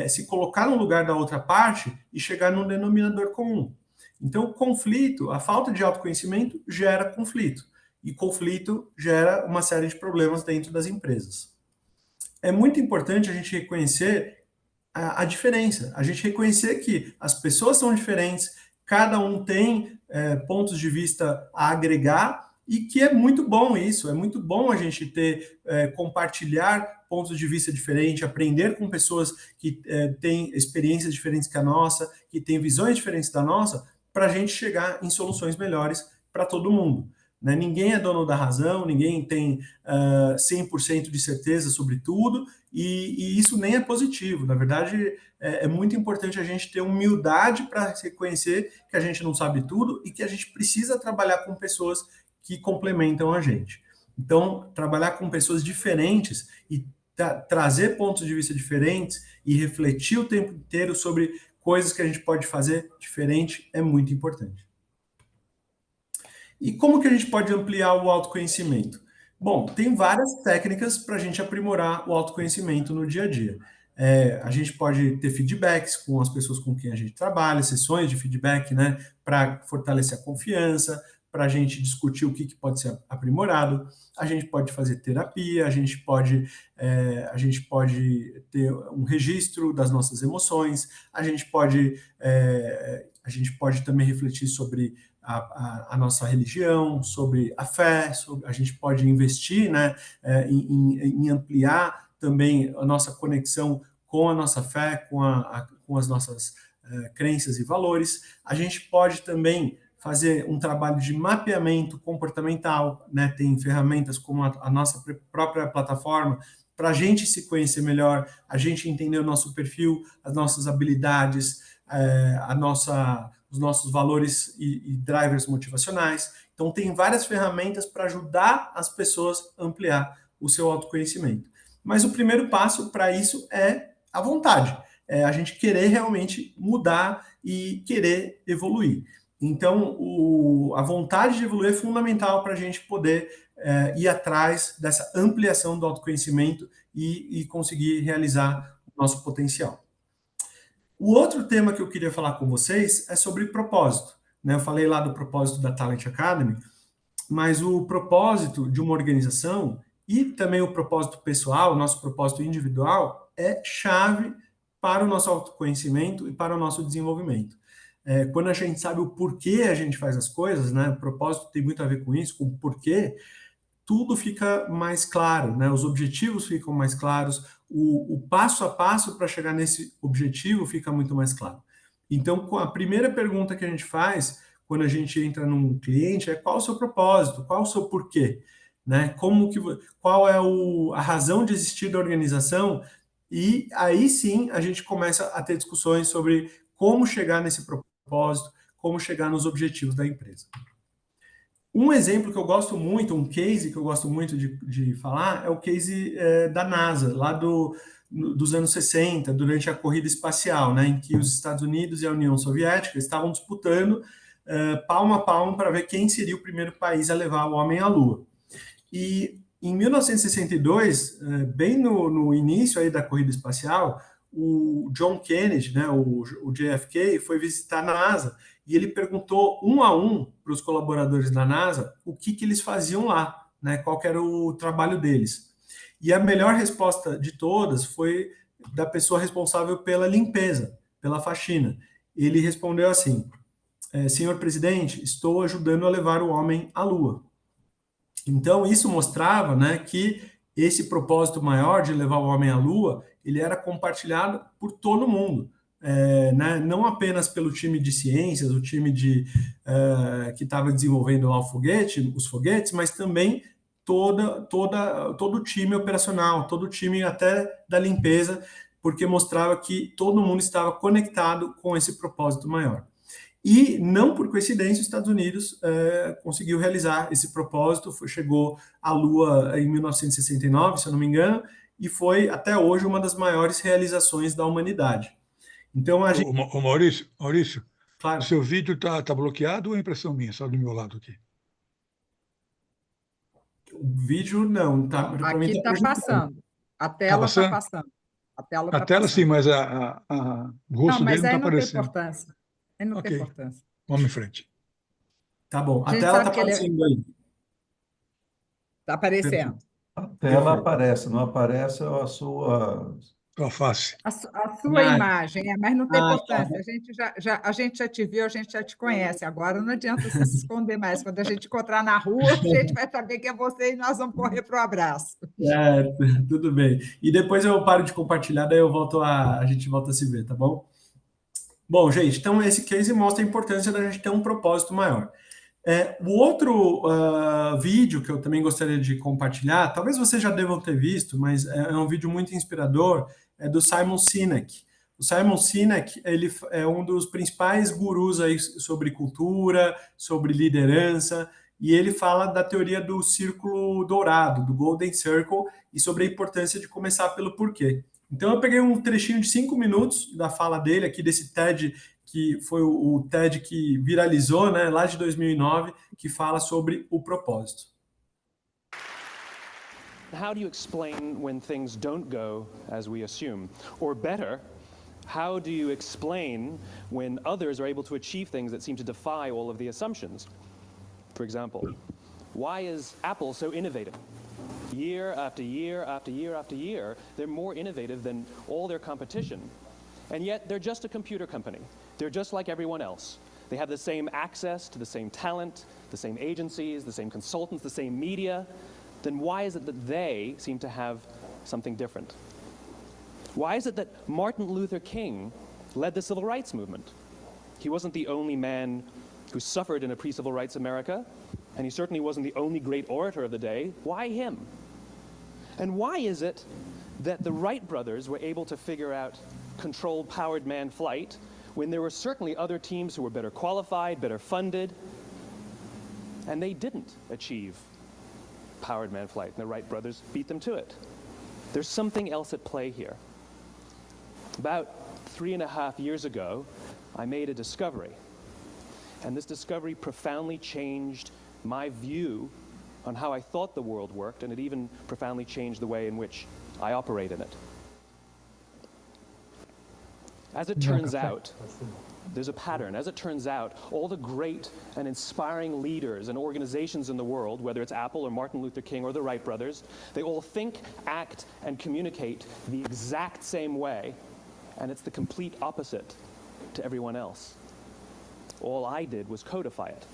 se colocar no lugar da outra parte e chegar num denominador comum. Então, o conflito, a falta de autoconhecimento gera conflito, e conflito gera uma série de problemas dentro das empresas. É muito importante a gente reconhecer a diferença, a gente reconhecer que as pessoas são diferentes, cada um tem pontos de vista a agregar, e que é muito bom isso, é muito bom a gente compartilhar pontos de vista diferentes, aprender com pessoas que têm experiências diferentes que a nossa, que têm visões diferentes da nossa, para a gente chegar em soluções melhores para todo mundo. Né? Ninguém é dono da razão, ninguém tem 100% de certeza sobre tudo, e isso nem é positivo. Na verdade, é muito importante a gente ter humildade para reconhecer que a gente não sabe tudo e que a gente precisa trabalhar com pessoas que complementam a gente. Então, trabalhar com pessoas diferentes e trazer pontos de vista diferentes e refletir o tempo inteiro sobre coisas que a gente pode fazer diferente é muito importante. E como que a gente pode ampliar o autoconhecimento? Bom, tem várias técnicas para a gente aprimorar o autoconhecimento no dia a dia. A gente pode ter feedbacks com as pessoas com quem a gente trabalha, sessões de feedback, né, para fortalecer a confiança, para a gente discutir o que pode ser aprimorado. A gente pode fazer terapia, a gente pode ter um registro das nossas emoções, a gente pode também refletir sobre a nossa religião, sobre a fé, a gente pode investir, né, em ampliar também a nossa conexão com a nossa fé, com as nossas crenças e valores. A gente pode também fazer um trabalho de mapeamento comportamental, né? Tem ferramentas como a nossa própria plataforma para a gente se conhecer melhor, a gente entender o nosso perfil, as nossas habilidades, os nossos valores e drivers motivacionais. Então, tem várias ferramentas para ajudar as pessoas a ampliar o seu autoconhecimento. Mas o primeiro passo para isso é a vontade, é a gente querer realmente mudar e querer evoluir. Então, a vontade de evoluir é fundamental para a gente poder ir atrás dessa ampliação do autoconhecimento e conseguir realizar o nosso potencial. O outro tema que eu queria falar com vocês é sobre propósito. Né? Eu falei lá do propósito da Talent Academy, mas o propósito de uma organização e também o propósito pessoal, o nosso propósito individual, é chave para o nosso autoconhecimento e para o nosso desenvolvimento. Quando a gente sabe o porquê a gente faz as coisas, né? O propósito tem muito a ver com isso, com o porquê, tudo fica mais claro, né? Os objetivos ficam mais claros, o passo a passo para chegar nesse objetivo fica muito mais claro. Então, a primeira pergunta que a gente faz quando a gente entra num cliente é qual o seu propósito, qual o seu porquê, né? Qual é a razão de existir da organização, e aí sim a gente começa a ter discussões sobre como chegar nesse propósito, como chegar nos objetivos da empresa. Um exemplo que eu gosto muito, um case que eu gosto muito de falar, é o case da NASA, lá dos anos 60, durante a corrida espacial, né, em que os Estados Unidos e a União Soviética estavam disputando palmo a palmo para ver quem seria o primeiro país a levar o homem à Lua. E em 1962, bem no início aí da corrida espacial, o John Kennedy, né, o JFK, foi visitar a NASA e ele perguntou um a um para os colaboradores da NASA o que eles faziam lá, né, qual que era o trabalho deles. E a melhor resposta de todas foi da pessoa responsável pela limpeza, pela faxina. Ele respondeu assim: senhor presidente, estou ajudando a levar o homem à Lua. Então, isso mostrava, né, que esse propósito maior de levar o homem à Lua, ele era compartilhado por todo mundo, né, não apenas pelo time de ciências, o time que estava desenvolvendo lá os foguetes, mas também todo o time operacional, todo o time até da limpeza, porque mostrava que todo mundo estava conectado com esse propósito maior. E, não por coincidência, os Estados Unidos conseguiu realizar esse propósito, chegou à Lua em 1969, se eu não me engano, e foi, até hoje, uma das maiores realizações da humanidade. Então, a gente... Maurício, Claro. o seu vídeo está bloqueado ou é impressão minha? Só do meu lado aqui. O vídeo não, tá? Aqui está passando. A tela está passando. A tela está passando. Sim, mas o rosto dele não está aparecendo. Mas aí não tem importância. Aí não tem importância. Vamos em frente. Tá bom. A tela está aparecendo aí. Está aparecendo. A tela aparece, não aparece a sua face. A sua imagem, mas não tem importância. A gente já te viu, a gente já te conhece. Agora não adianta você se esconder mais. Quando a gente encontrar na rua, a gente vai saber que é você e nós vamos correr para o abraço. Tudo bem. E depois eu paro de compartilhar, daí a gente volta a se ver, tá bom? Bom, gente, então esse case mostra a importância da gente ter um propósito maior. O outro vídeo que eu também gostaria de compartilhar, talvez vocês já devam ter visto, mas é um vídeo muito inspirador, é do Simon Sinek. O Simon Sinek, ele é um dos principais gurus aí sobre cultura, sobre liderança, e ele fala da teoria do círculo dourado, do Golden Circle, e sobre a importância de começar pelo porquê. Então eu peguei um trechinho de 5 minutos da fala dele aqui, desse TED, que foi o TED que viralizou, né, lá de 2009, que fala sobre o propósito. How do you explain when things don't go as we assume? Or better, how do you explain when others are able to achieve things that seem to defy all of the assumptions? For example, why is Apple so innovative? Year after year after year after year, they're more innovative than all their competition. And yet they're just a computer company. They're just like everyone else. They have the same access to the same talent, the same agencies, the same consultants, the same media. Then why is it that they seem to have something different? Why is it that Martin Luther King led the civil rights movement? He wasn't the only man who suffered in a pre-civil rights America, and he certainly wasn't the only great orator of the day. Why him? And why is it that the Wright brothers were able to figure out controlled powered manned flight when there were certainly other teams who were better qualified, better funded, and they didn't achieve powered manned flight, and the Wright brothers beat them to it? There's something else at play here. About 3.5 years ago, I made a discovery, and this discovery profoundly changed my view on how I thought the world worked, and it even profoundly changed the way in which I operate in it. As it turns out, there's a pattern. As it turns out, all the great and inspiring leaders and organizations in the world, whether it's Apple or Martin Luther King or the Wright brothers, they all think, act, and communicate the exact same way, and it's the complete opposite to everyone else. All I did was codify it.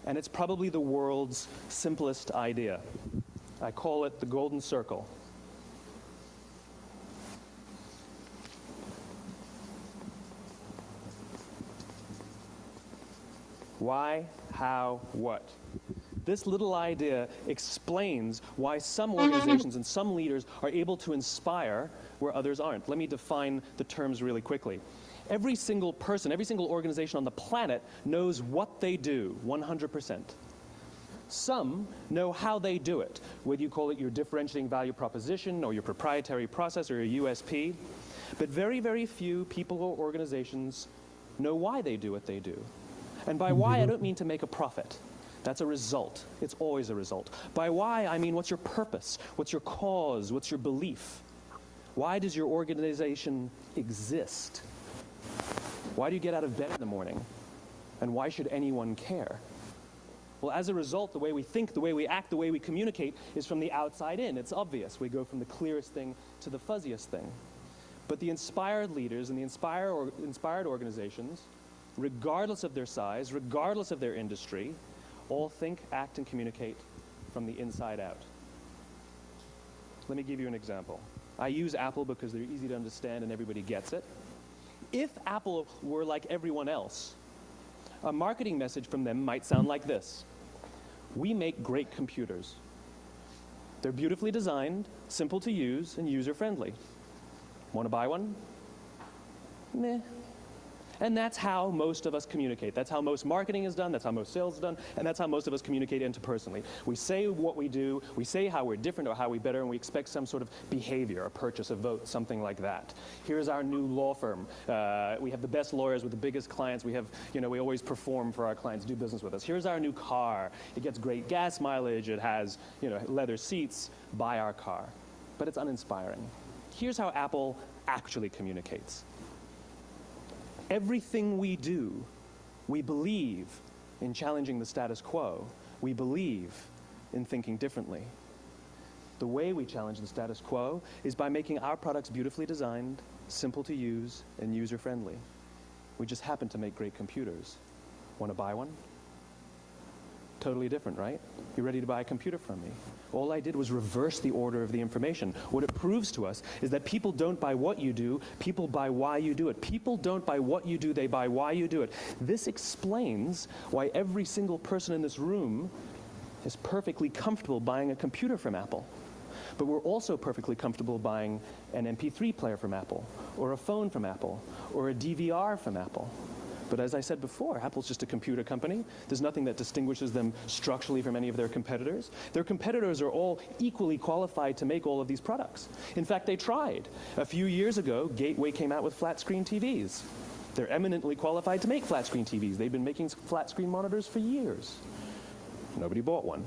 And it's probably the world's simplest idea. I call it the Golden Circle. Why, how, what? This little idea explains why some organizations and some leaders are able to inspire where others aren't. Let me define the terms really quickly. Every single person, every single organization on the planet knows what they do 100%. Some know how they do it, whether you call it your differentiating value proposition or your proprietary process or your USP. But very, very few people or organizations know why they do what they do. And by why, I don't mean to make a profit. That's a result. It's always a result. By why, I mean what's your purpose? What's your cause? What's your belief? Why does your organization exist? Why do you get out of bed in the morning? And why should anyone care? Well, as a result, the way we think, the way we act, the way we communicate is from the outside in. It's obvious. We go from the clearest thing to the fuzziest thing. But the inspired leaders and the inspired organizations, regardless of their size, regardless of their industry, all think, act, and communicate from the inside out. Let me give you an example. I use Apple because they're easy to understand and everybody gets it. If Apple were like everyone else, a marketing message from them might sound like this. We make great computers. They're beautifully designed, simple to use, and user-friendly. Want to buy one? Meh. And that's how most of us communicate. That's how most marketing is done, that's how most sales is done, and that's how most of us communicate interpersonally. We say what we do, we say how we're different or how we're better, and we expect some sort of behavior, a purchase, a vote, something like that. Here's our new law firm. We have the best lawyers with the biggest clients. We have, we always perform for our clients, do business with us. Here's our new car. It gets great gas mileage. It has, leather seats. Buy our car. But it's uninspiring. Here's how Apple actually communicates. Everything we do, we believe in challenging the status quo. We believe in thinking differently. The way we challenge the status quo is by making our products beautifully designed, simple to use, and user-friendly. We just happen to make great computers. Want to buy one? Totally different, right? You ready to buy a computer from me? All I did was reverse the order of the information. What it proves to us is that people don't buy what you do, people buy why you do it. People don't buy what you do, they buy why you do it. This explains why every single person in this room is perfectly comfortable buying a computer from Apple. But we're also perfectly comfortable buying an MP3 player from Apple, or a phone from Apple, or a DVR from Apple. But as I said before, Apple's just a computer company. There's nothing that distinguishes them structurally from any of their competitors. Their competitors are all equally qualified to make all of these products. In fact, they tried. A few years ago, Gateway came out with flat-screen TVs. They're eminently qualified to make flat-screen TVs. They've been making flat-screen monitors for years. Nobody bought one.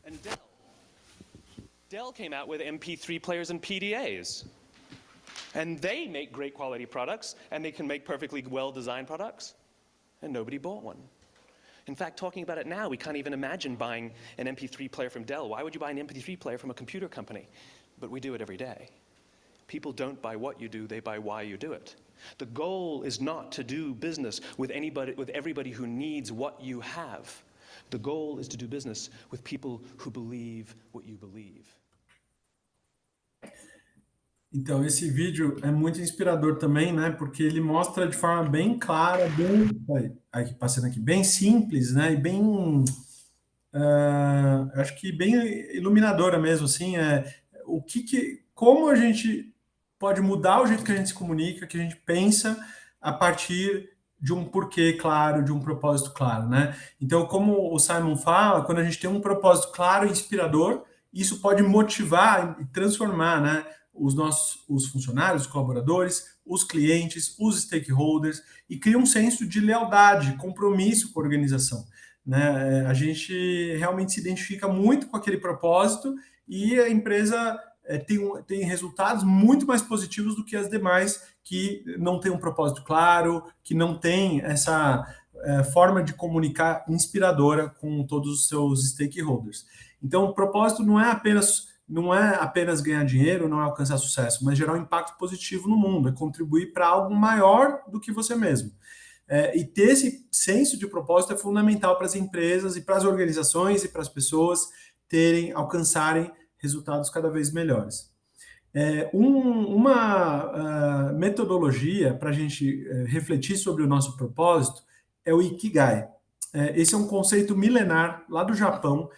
And Dell came out with MP3 players and PDAs. And they make great quality products, and they can make perfectly well-designed products, and nobody bought one. In fact, talking about it now, we can't even imagine buying an MP3 player from Dell. Why would you buy an MP3 player from a computer company? But we do it every day. People don't buy what you do, they buy why you do it. The goal is not to do business with everybody who needs what you have. The goal is to do business with people who believe what you believe. Então, esse vídeo é muito inspirador também, né? Porque ele mostra de forma bem clara, aqui, passando aqui, bem simples, né? E bem, acho que bem iluminadora mesmo, assim, como a gente pode mudar o jeito que a gente se comunica, que a gente pensa a partir de um porquê claro, de um propósito claro, né? Então, como o Simon fala, quando a gente tem um propósito claro e inspirador, isso pode motivar e transformar, né? Os funcionários, os colaboradores, os clientes, os stakeholders, e cria um senso de lealdade, compromisso com a organização, né? A gente realmente se identifica muito com aquele propósito e a empresa tem resultados muito mais positivos do que as demais que não têm um propósito claro, que não tem essa forma de comunicar inspiradora com todos os seus stakeholders. Então, o propósito não é apenas ganhar dinheiro, não é alcançar sucesso, mas gerar um impacto positivo no mundo, é contribuir para algo maior do que você mesmo. E ter esse senso de propósito é fundamental para as empresas e para as organizações e para as pessoas alcançarem resultados cada vez melhores. Uma metodologia para a gente refletir sobre o nosso propósito é o Ikigai. Esse é um conceito milenar lá do Japão,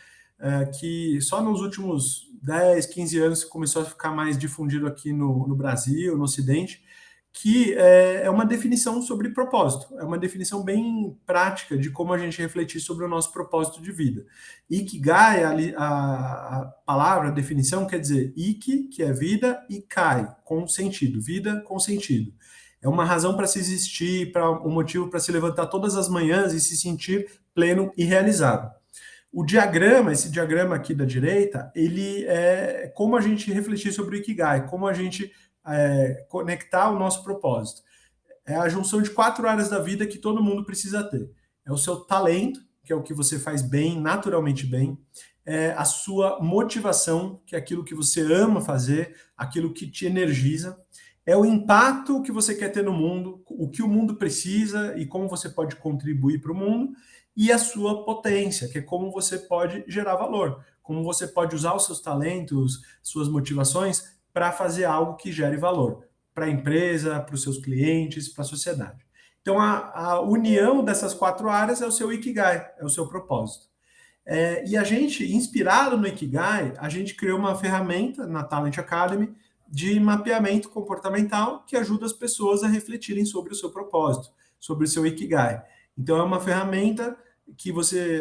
que só nos últimos 10, 15 anos começou a ficar mais difundido aqui no Brasil, no Ocidente, que é uma definição sobre propósito, é uma definição bem prática de como a gente refletir sobre o nosso propósito de vida. Ikigai, a palavra, a definição quer dizer Iki, que é vida, e Kai, com sentido, vida com sentido. É uma razão para se existir, um motivo para se levantar todas as manhãs e se sentir pleno e realizado. Esse diagrama aqui da direita, ele é como a gente refletir sobre o Ikigai, como a gente conectar o nosso propósito. É a junção de 4 áreas da vida que todo mundo precisa ter. É o seu talento, que é o que você faz bem, naturalmente bem. É a sua motivação, que é aquilo que você ama fazer, aquilo que te energiza. É o impacto que você quer ter no mundo, o que o mundo precisa e como você pode contribuir para o mundo. E a sua potência, que é como você pode gerar valor, como você pode usar os seus talentos, suas motivações para fazer algo que gere valor para a empresa, para os seus clientes, para a sociedade. Então, a união dessas 4 áreas é o seu Ikigai, é o seu propósito. E a gente, inspirado no Ikigai, a gente criou uma ferramenta na Talent Academy de mapeamento comportamental que ajuda as pessoas a refletirem sobre o seu propósito, sobre o seu Ikigai. Então, é uma ferramenta que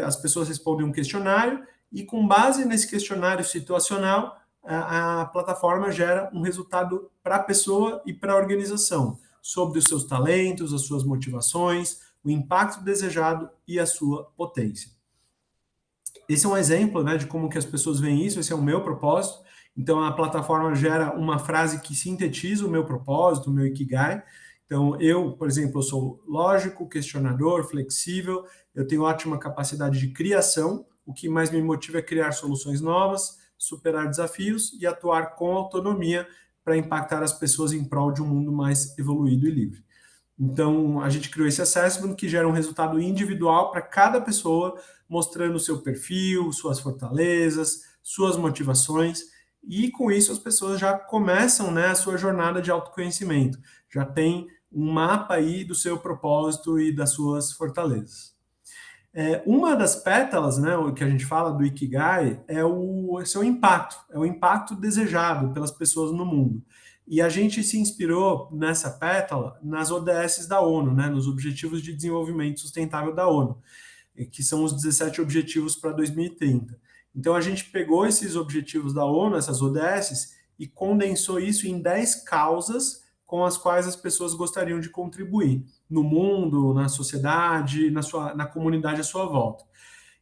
as pessoas respondem um questionário e, com base nesse questionário situacional, a plataforma gera um resultado para a pessoa e para a organização, sobre os seus talentos, as suas motivações, o impacto desejado e a sua potência. Esse é um exemplo, né, de como que as pessoas veem isso, esse é o meu propósito. Então, a plataforma gera uma frase que sintetiza o meu propósito, o meu Ikigai. Então, eu, por exemplo, eu sou lógico, questionador, flexível, eu tenho ótima capacidade de criação, o que mais me motiva é criar soluções novas, superar desafios e atuar com autonomia para impactar as pessoas em prol de um mundo mais evoluído e livre. Então, a gente criou esse assessment que gera um resultado individual para cada pessoa, mostrando o seu perfil, suas fortalezas, suas motivações, e com isso as pessoas já começam, né, a sua jornada de autoconhecimento, já tem um mapa aí do seu propósito e das suas fortalezas. Uma das pétalas, né, o que a gente fala do Ikigai, é o seu impacto, é o impacto desejado pelas pessoas no mundo. E a gente se inspirou nessa pétala nas ODS da ONU, né, nos Objetivos de Desenvolvimento Sustentável da ONU, que são os 17 Objetivos para 2030. Então, a gente pegou esses objetivos da ONU, essas ODS, e condensou isso em 10 causas com as quais as pessoas gostariam de contribuir no mundo, na sociedade, na comunidade à sua volta.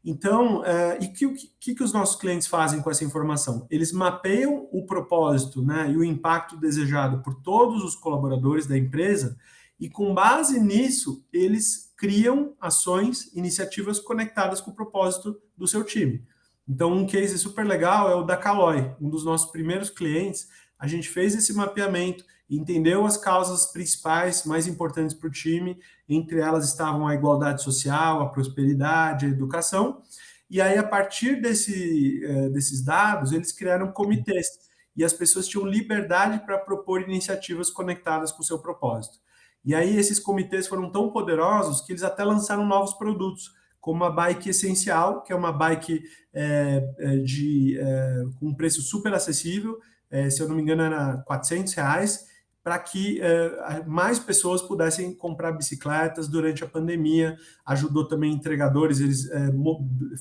Então, o que os nossos clientes fazem com essa informação? Eles mapeiam o propósito, né, e o impacto desejado por todos os colaboradores da empresa e, com base nisso, eles criam ações, iniciativas conectadas com o propósito do seu time. Então, um case super legal é o da Caloi, um dos nossos primeiros clientes. A gente fez esse mapeamento, entendeu as causas principais, mais importantes para o time, entre elas estavam a igualdade social, a prosperidade, a educação, e aí, a partir desses dados, eles criaram comitês, e as pessoas tinham liberdade para propor iniciativas conectadas com o seu propósito. E aí, esses comitês foram tão poderosos que eles até lançaram novos produtos, como a Bike Essencial, que é uma bike com um preço super acessível, se eu não me engano era R$400, para que mais pessoas pudessem comprar bicicletas durante a pandemia. Ajudou também entregadores, eles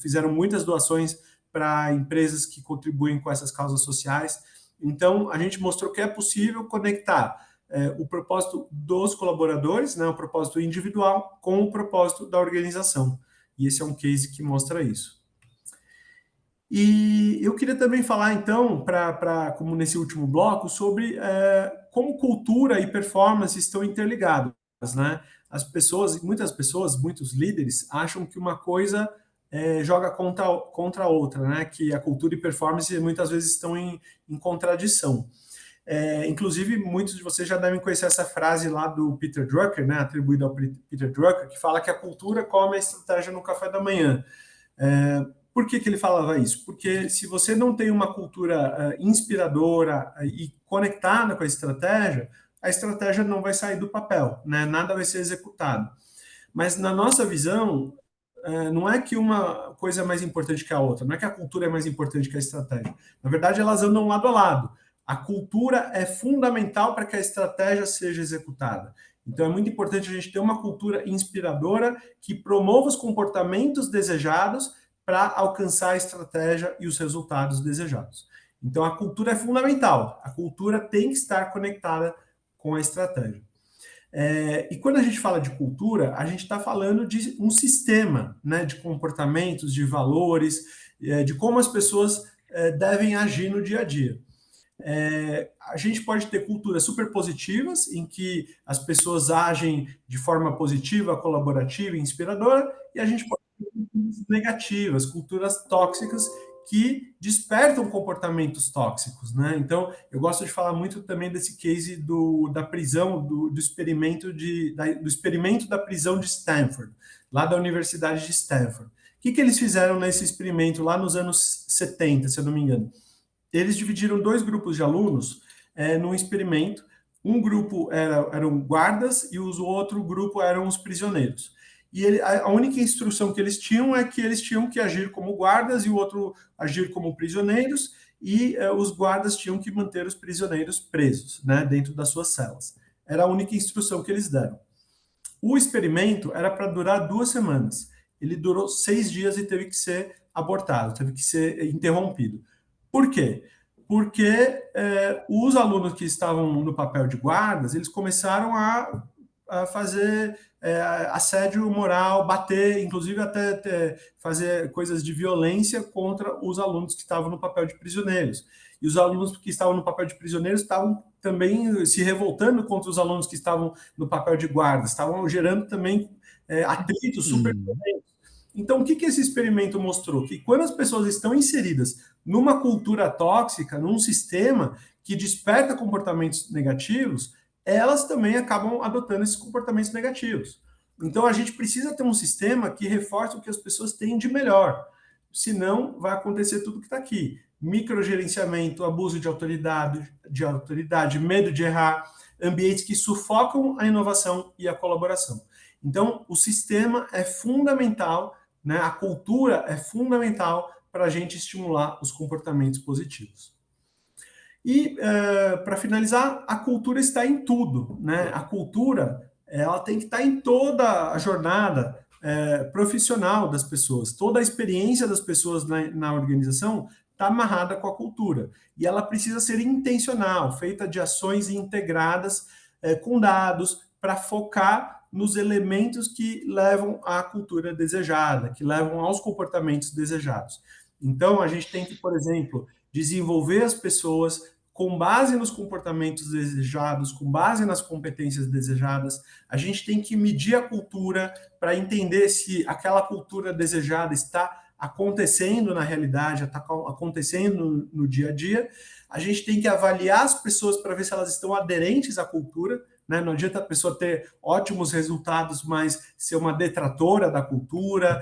fizeram muitas doações para empresas que contribuem com essas causas sociais. Então, a gente mostrou que é possível conectar o propósito dos colaboradores, né, o propósito individual, com o propósito da organização. E esse é um case que mostra isso. E eu queria também falar, então, como nesse último bloco, sobre como cultura e performance estão interligadas, né? Muitas pessoas, muitos líderes, acham que uma coisa joga contra a outra, né? Que a cultura e performance muitas vezes estão em contradição. Inclusive, muitos de vocês já devem conhecer essa frase lá do Peter Drucker, né? Atribuída ao Peter Drucker, que fala que a cultura come a estratégia no café da manhã. Por que ele falava isso? Porque se você não tem uma cultura inspiradora e conectada com a estratégia não vai sair do papel, né? Nada vai ser executado. Mas na nossa visão, não é que uma coisa é mais importante que a outra, não é que a cultura é mais importante que a estratégia. Na verdade, elas andam lado a lado. A cultura é fundamental para que a estratégia seja executada. Então, é muito importante a gente ter uma cultura inspiradora que promova os comportamentos desejados para alcançar a estratégia e os resultados desejados. Então, a cultura é fundamental. A cultura tem que estar conectada com a estratégia. E quando a gente fala de cultura, a gente está falando de um sistema, né, de comportamentos, de valores, de como as pessoas devem agir no dia a dia. A gente pode ter culturas super positivas, em que as pessoas agem de forma positiva, colaborativa e inspiradora, e a gente pode ter culturas negativas, culturas tóxicas, que despertam comportamentos tóxicos, né? Então, eu gosto de falar muito também desse case da prisão, do experimento da prisão de Stanford, lá da Universidade de Stanford. O que eles fizeram nesse experimento lá nos anos 70, se eu não me engano? Eles dividiram 2 grupos de alunos num experimento. Um grupo eram guardas e o outro grupo eram os prisioneiros. e a única instrução que eles tinham é que eles tinham que agir como guardas e o outro agir como prisioneiros, e os guardas tinham que manter os prisioneiros presos, né, dentro das suas celas. Era a única instrução que eles deram. O experimento era para durar 2 semanas. Ele durou 6 dias e teve que ser abortado, teve que ser interrompido. Por quê? Porque os alunos que estavam no papel de guardas, eles começaram a fazer assédio moral, bater, inclusive até fazer coisas de violência contra os alunos que estavam no papel de prisioneiros. E os alunos que estavam no papel de prisioneiros estavam também se revoltando contra os alunos que estavam no papel de guardas, estavam gerando também atritos super violentos. Então, o que esse experimento mostrou? Que quando as pessoas estão inseridas numa cultura tóxica, num sistema que desperta comportamentos negativos, elas também acabam adotando esses comportamentos negativos. Então, a gente precisa ter um sistema que reforce o que as pessoas têm de melhor. Senão, vai acontecer tudo que está aqui. Microgerenciamento, abuso de autoridade, medo de errar, ambientes que sufocam a inovação e a colaboração. Então, o sistema é fundamental, né? A cultura é fundamental para a gente estimular os comportamentos positivos. E, para finalizar, a cultura está em tudo, né? A cultura, ela tem que estar em toda a jornada profissional das pessoas. Toda a experiência das pessoas na organização está amarrada com a cultura. E ela precisa ser intencional, feita de ações integradas com dados, para focar nos elementos que levam à cultura desejada, que levam aos comportamentos desejados. Então, a gente tem que, por exemplo, desenvolver as pessoas com base nos comportamentos desejados, com base nas competências desejadas. A gente tem que medir a cultura para entender se aquela cultura desejada está acontecendo na realidade, está acontecendo no dia a dia. A gente tem que avaliar as pessoas para ver se elas estão aderentes à cultura, né? Não adianta a pessoa ter ótimos resultados, mas ser uma detratora da cultura,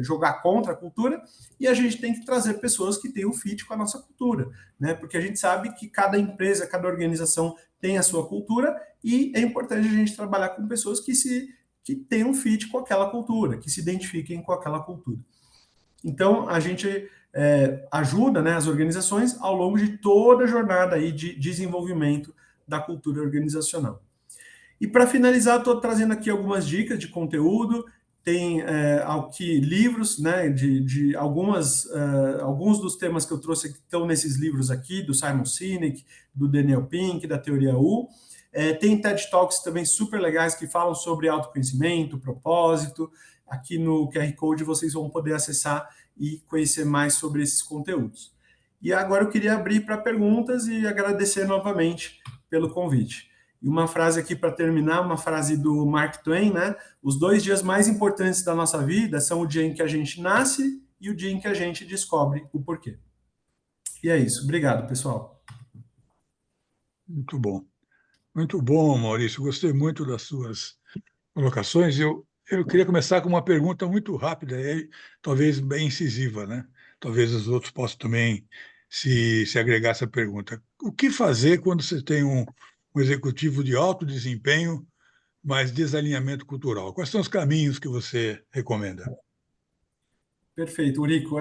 jogar contra a cultura. E a gente tem que trazer pessoas que tenham fit com a nossa cultura, né? Porque a gente sabe que cada empresa, cada organização tem a sua cultura, e é importante a gente trabalhar com pessoas que tenham fit com aquela cultura, que se identifiquem com aquela cultura. Então, a gente ajuda, né, as organizações ao longo de toda a jornada aí de desenvolvimento da cultura organizacional. E para finalizar, estou trazendo aqui algumas dicas de conteúdo. Tem aqui livros, né, de alguns dos temas que eu trouxe aqui estão nesses livros aqui, do Simon Sinek, do Daniel Pink, da Teoria U. Tem TED Talks também super legais que falam sobre autoconhecimento, propósito. Aqui no QR Code vocês vão poder acessar e conhecer mais sobre esses conteúdos. E agora eu queria abrir para perguntas e agradecer novamente pelo convite. E uma frase aqui para terminar, uma frase do Mark Twain, né? Os 2 dias mais importantes da nossa vida são o dia em que a gente nasce e o dia em que a gente descobre o porquê. E é isso. Obrigado, pessoal. Muito bom. Muito bom, Maurício. Gostei muito das suas colocações. Eu queria começar com uma pergunta muito rápida e talvez bem incisiva, né? Talvez os outros possam também se agregar a essa pergunta. O que fazer quando você tem um executivo de alto desempenho, mas desalinhamento cultural? Quais são os caminhos que você recomenda? Perfeito, Urico.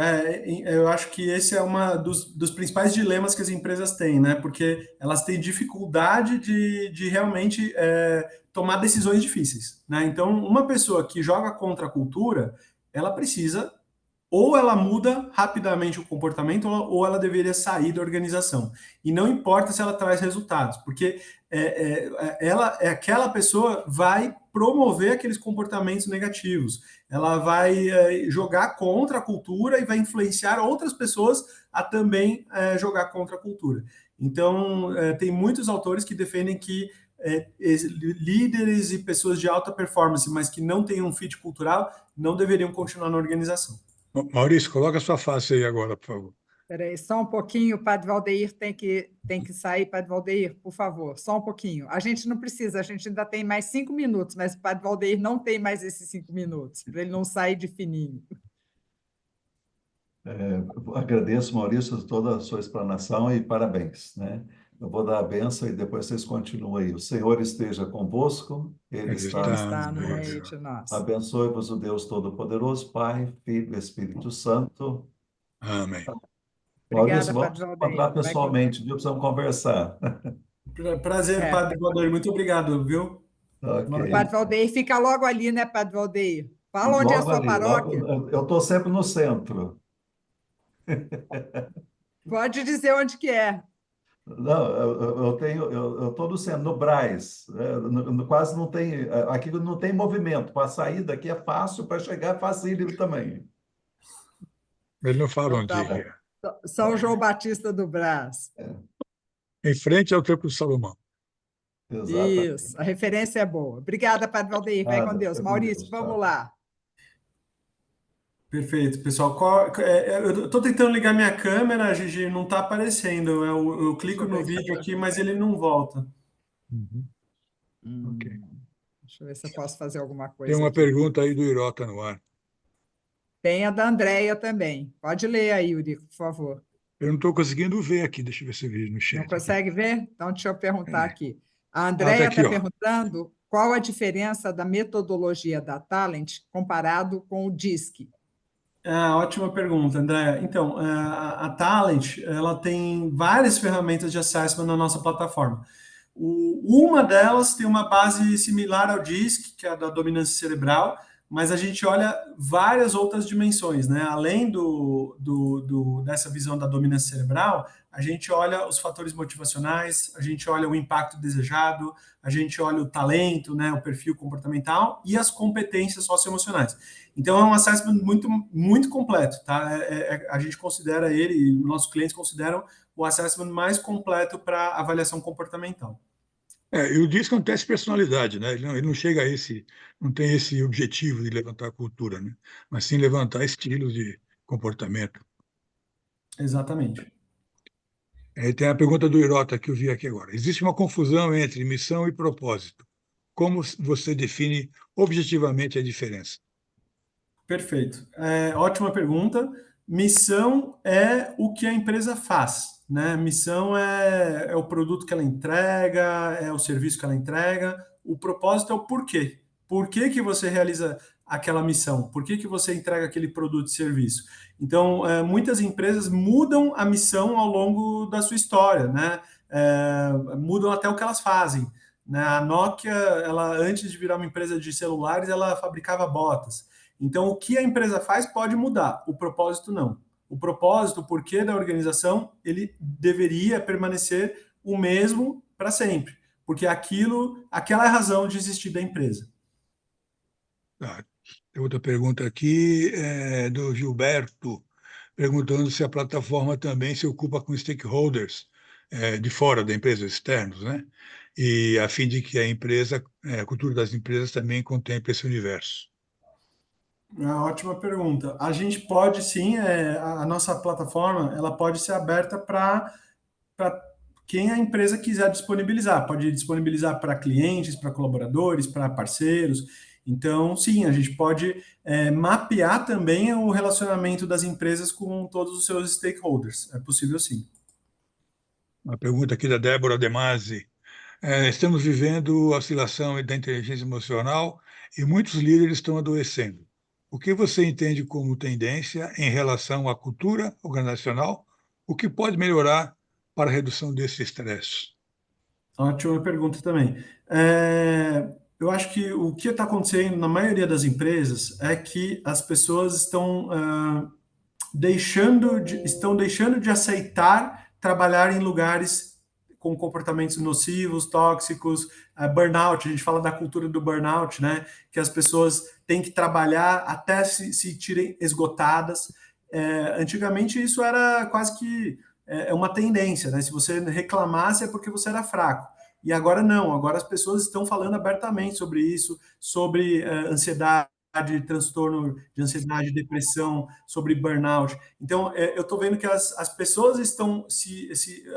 Eu acho que esse é um dos principais dilemas que as empresas têm, né? Porque elas têm dificuldade de realmente tomar decisões difíceis, né? Então, uma pessoa que joga contra a cultura, ela precisa, ou ela muda rapidamente o comportamento, ou ela deveria sair da organização. E não importa se ela traz resultados, porque aquela pessoa vai promover aqueles comportamentos negativos. Ela vai jogar contra a cultura e vai influenciar outras pessoas a também jogar contra a cultura. Então, tem muitos autores que defendem que líderes e pessoas de alta performance, mas que não tenham um fit cultural, não deveriam continuar na organização. Maurício, coloca a sua face aí agora, por favor. Espera aí, só um pouquinho, o Padre Valdeir tem que sair. Padre Valdeir, por favor, só um pouquinho. A gente não precisa, a gente ainda tem mais 5 minutos, mas o Padre Valdeir não tem mais esses 5 minutos, para ele não sair de fininho. Agradeço, Maurício, toda a sua explanação e parabéns, né? Eu vou dar a bênção e depois vocês continuam aí. O Senhor esteja convosco, Ele Ele está. Ele está está no no meio. meio de nós. Abençoe-vos o Deus Todo-Poderoso, Pai, Filho e Espírito Santo. Amém. Maurício, Obrigada, vamos Padre nos Valdeir. encontrar Vai com Deus. pessoalmente, viu? Precisamos conversar. Prazer, Padre Valdeir. Muito obrigado, viu? Ok. Padre Valdeir fica logo ali, né, Padre Valdeir? Fala onde é a Logo sua ali, paróquia. eu estou sempre no centro. Pode dizer onde que é. Não, eu estou no centro, no Brás. Quase não tem, aqui não tem movimento. Para sair daqui é fácil, para chegar é facílimo também. Ele não fala Então, onde tá é. bom. São João Batista do Brás. Em frente ao Templo de Salomão. Exatamente. Isso, a referência é boa. Obrigada, Padre Valdeir. Vai com Nada, Deus. fica com Maurício, Deus. vamos Tchau. lá. Perfeito, pessoal. Eu estou tentando ligar minha câmera, Gigi, não está aparecendo. Eu clico Deixa eu no ver se vídeo eu- aqui, mas ele não volta. Ok. Deixa eu ver se eu posso fazer alguma Tem coisa uma aqui. pergunta aí do Irota no ar. Tem a da Andréia também. Pode ler aí, Yuri, por favor. Eu não estou conseguindo ver aqui. Deixa eu ver se eu vejo no chat. Não consegue ver? Então, deixa eu perguntar aqui. A tá Andréia aqui, está ó. perguntando qual a diferença da metodologia da Talent comparado com o DISC. Ótima pergunta, André. Então, a Talent, ela tem várias ferramentas de assessment na nossa plataforma. Uma delas tem uma base similar ao DISC, que é a da dominância cerebral, mas a gente olha várias outras dimensões, né? Além dessa visão da dominância cerebral, a gente olha os fatores motivacionais, a gente olha o impacto desejado, a gente olha o talento, né? O perfil comportamental e as competências socioemocionais. Então, é um assessment muito, muito completo, tá? A gente considera ele, e nossos clientes consideram o assessment mais completo para avaliação comportamental. E o DISC é um teste de personalidade, né? Ele não chega a não tem esse objetivo de levantar a cultura, né? Mas sim levantar estilos de comportamento. Exatamente. Tem a pergunta do Irota que eu vi aqui agora. Existe uma confusão entre missão e propósito. Como você define objetivamente a diferença? Perfeito. Ótima pergunta. Missão é o que a empresa faz, né? Missão é o produto que ela entrega, é o serviço que ela entrega. O propósito é o porquê. Por que você realiza aquela missão? Por que você entrega aquele produto e serviço? Então, muitas empresas mudam a missão ao longo da sua história, né? Mudam até o que elas fazem. Né? A Nokia, ela, antes de virar uma empresa de celulares, ela fabricava botas. Então, o que a empresa faz pode mudar, o propósito não. O propósito, o porquê da organização, ele deveria permanecer o mesmo para sempre, porque aquela é a razão de existir da empresa. Tem outra pergunta aqui do Gilberto, perguntando se a plataforma também se ocupa com stakeholders de fora da empresa, externos, né? E a fim de que a cultura das empresas também contemple esse universo. Ótima pergunta. A gente pode sim, a nossa plataforma, ela pode ser aberta para quem a empresa quiser disponibilizar. Pode disponibilizar para clientes, para colaboradores, para parceiros. Então, sim, a gente pode mapear também o relacionamento das empresas com todos os seus stakeholders. É possível sim. Uma pergunta aqui da Débora Demasi. Estamos vivendo a oscilação da inteligência emocional e muitos líderes estão adoecendo. O que você entende como tendência em relação à cultura organizacional? O que pode melhorar para a redução desse estresse? Ótima pergunta também. Eu acho que o que está acontecendo na maioria das empresas é que as pessoas estão deixando de aceitar trabalhar em lugares com comportamentos nocivos, tóxicos, burnout. A gente fala da cultura do burnout, né? Que as pessoas têm que trabalhar até se tirem esgotadas. Antigamente isso era quase que uma tendência, né? Se você reclamasse é porque você era fraco. E agora não, agora as pessoas estão falando abertamente sobre isso, sobre ansiedade, transtorno de ansiedade, depressão, sobre burnout. Então, eu estou vendo que as pessoas estão se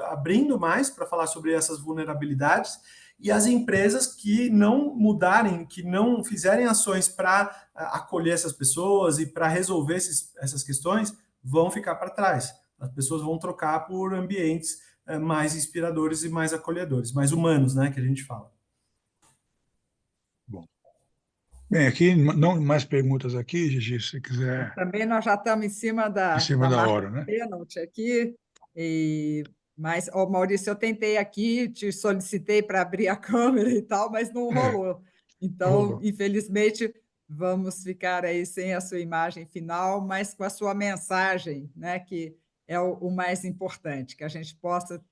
abrindo mais para falar sobre essas vulnerabilidades e as empresas que não mudarem, que não fizerem ações para acolher essas pessoas e para resolver essas questões, vão ficar para trás. As pessoas vão trocar por ambientes mais inspiradores e mais acolhedores, mais humanos, né, que a gente fala. Bom. Bem, aqui, não mais perguntas aqui, Gigi, se quiser. Também nós já estamos em cima Em cima da marca hora, né? pênalti aqui, mas, Maurício, eu tentei aqui, te solicitei para abrir a câmera e tal, mas não rolou. Então, infelizmente, vamos ficar aí sem a sua imagem final, mas com a sua mensagem, né, que é o mais importante, que a gente possa,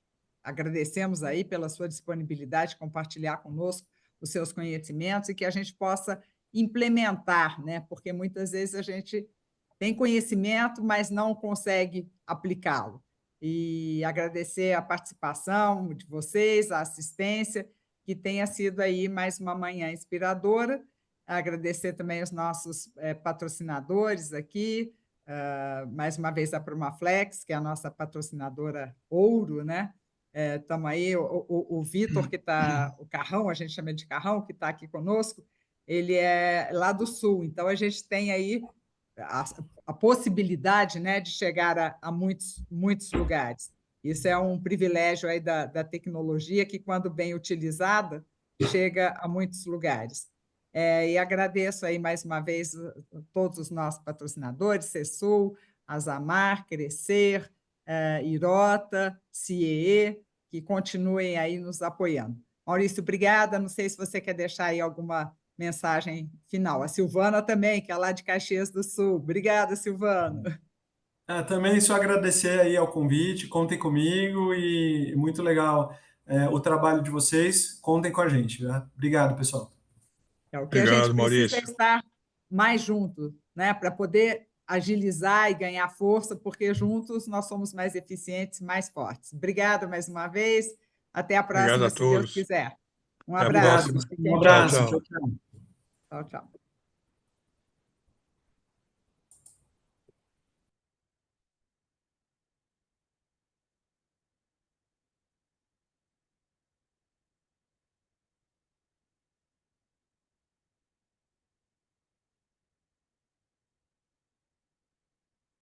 agradecemos aí pela sua disponibilidade de compartilhar conosco os seus conhecimentos e que a gente possa implementar, né? Porque muitas vezes a gente tem conhecimento, mas não consegue aplicá-lo. E agradecer a participação de vocês, a assistência, que tenha sido aí mais uma manhã inspiradora. Agradecer também os nossos patrocinadores aqui, mais uma vez a Promaflex, que é a nossa patrocinadora ouro, né? Estamos aí, o Vitor, que está, o Carrão, a gente chama de Carrão, que está aqui conosco, ele é lá do Sul, então a gente tem aí a possibilidade, né, de chegar a muitos lugares. Isso é um privilégio aí da tecnologia que, quando bem utilizada, chega a muitos lugares. E agradeço aí mais uma vez a todos os nossos patrocinadores, CESUL, Azamar, Crescer, Irota, CIEE, que continuem aí nos apoiando. Maurício, obrigada. Não sei se você quer deixar aí alguma mensagem final. A Silvana também, que é lá de Caxias do Sul. Obrigada, Silvana. Também só agradecer aí ao convite, contem comigo e muito legal o trabalho de vocês, contem com a gente. Né? Obrigado, pessoal. O que a gente precisa é estar mais juntos, né, para poder agilizar e ganhar força, porque juntos nós somos mais eficientes, mais fortes. Obrigada mais uma vez. Até a próxima, se Deus quiser. Um abraço. Um abraço. Tchau, tchau. Tchau, tchau.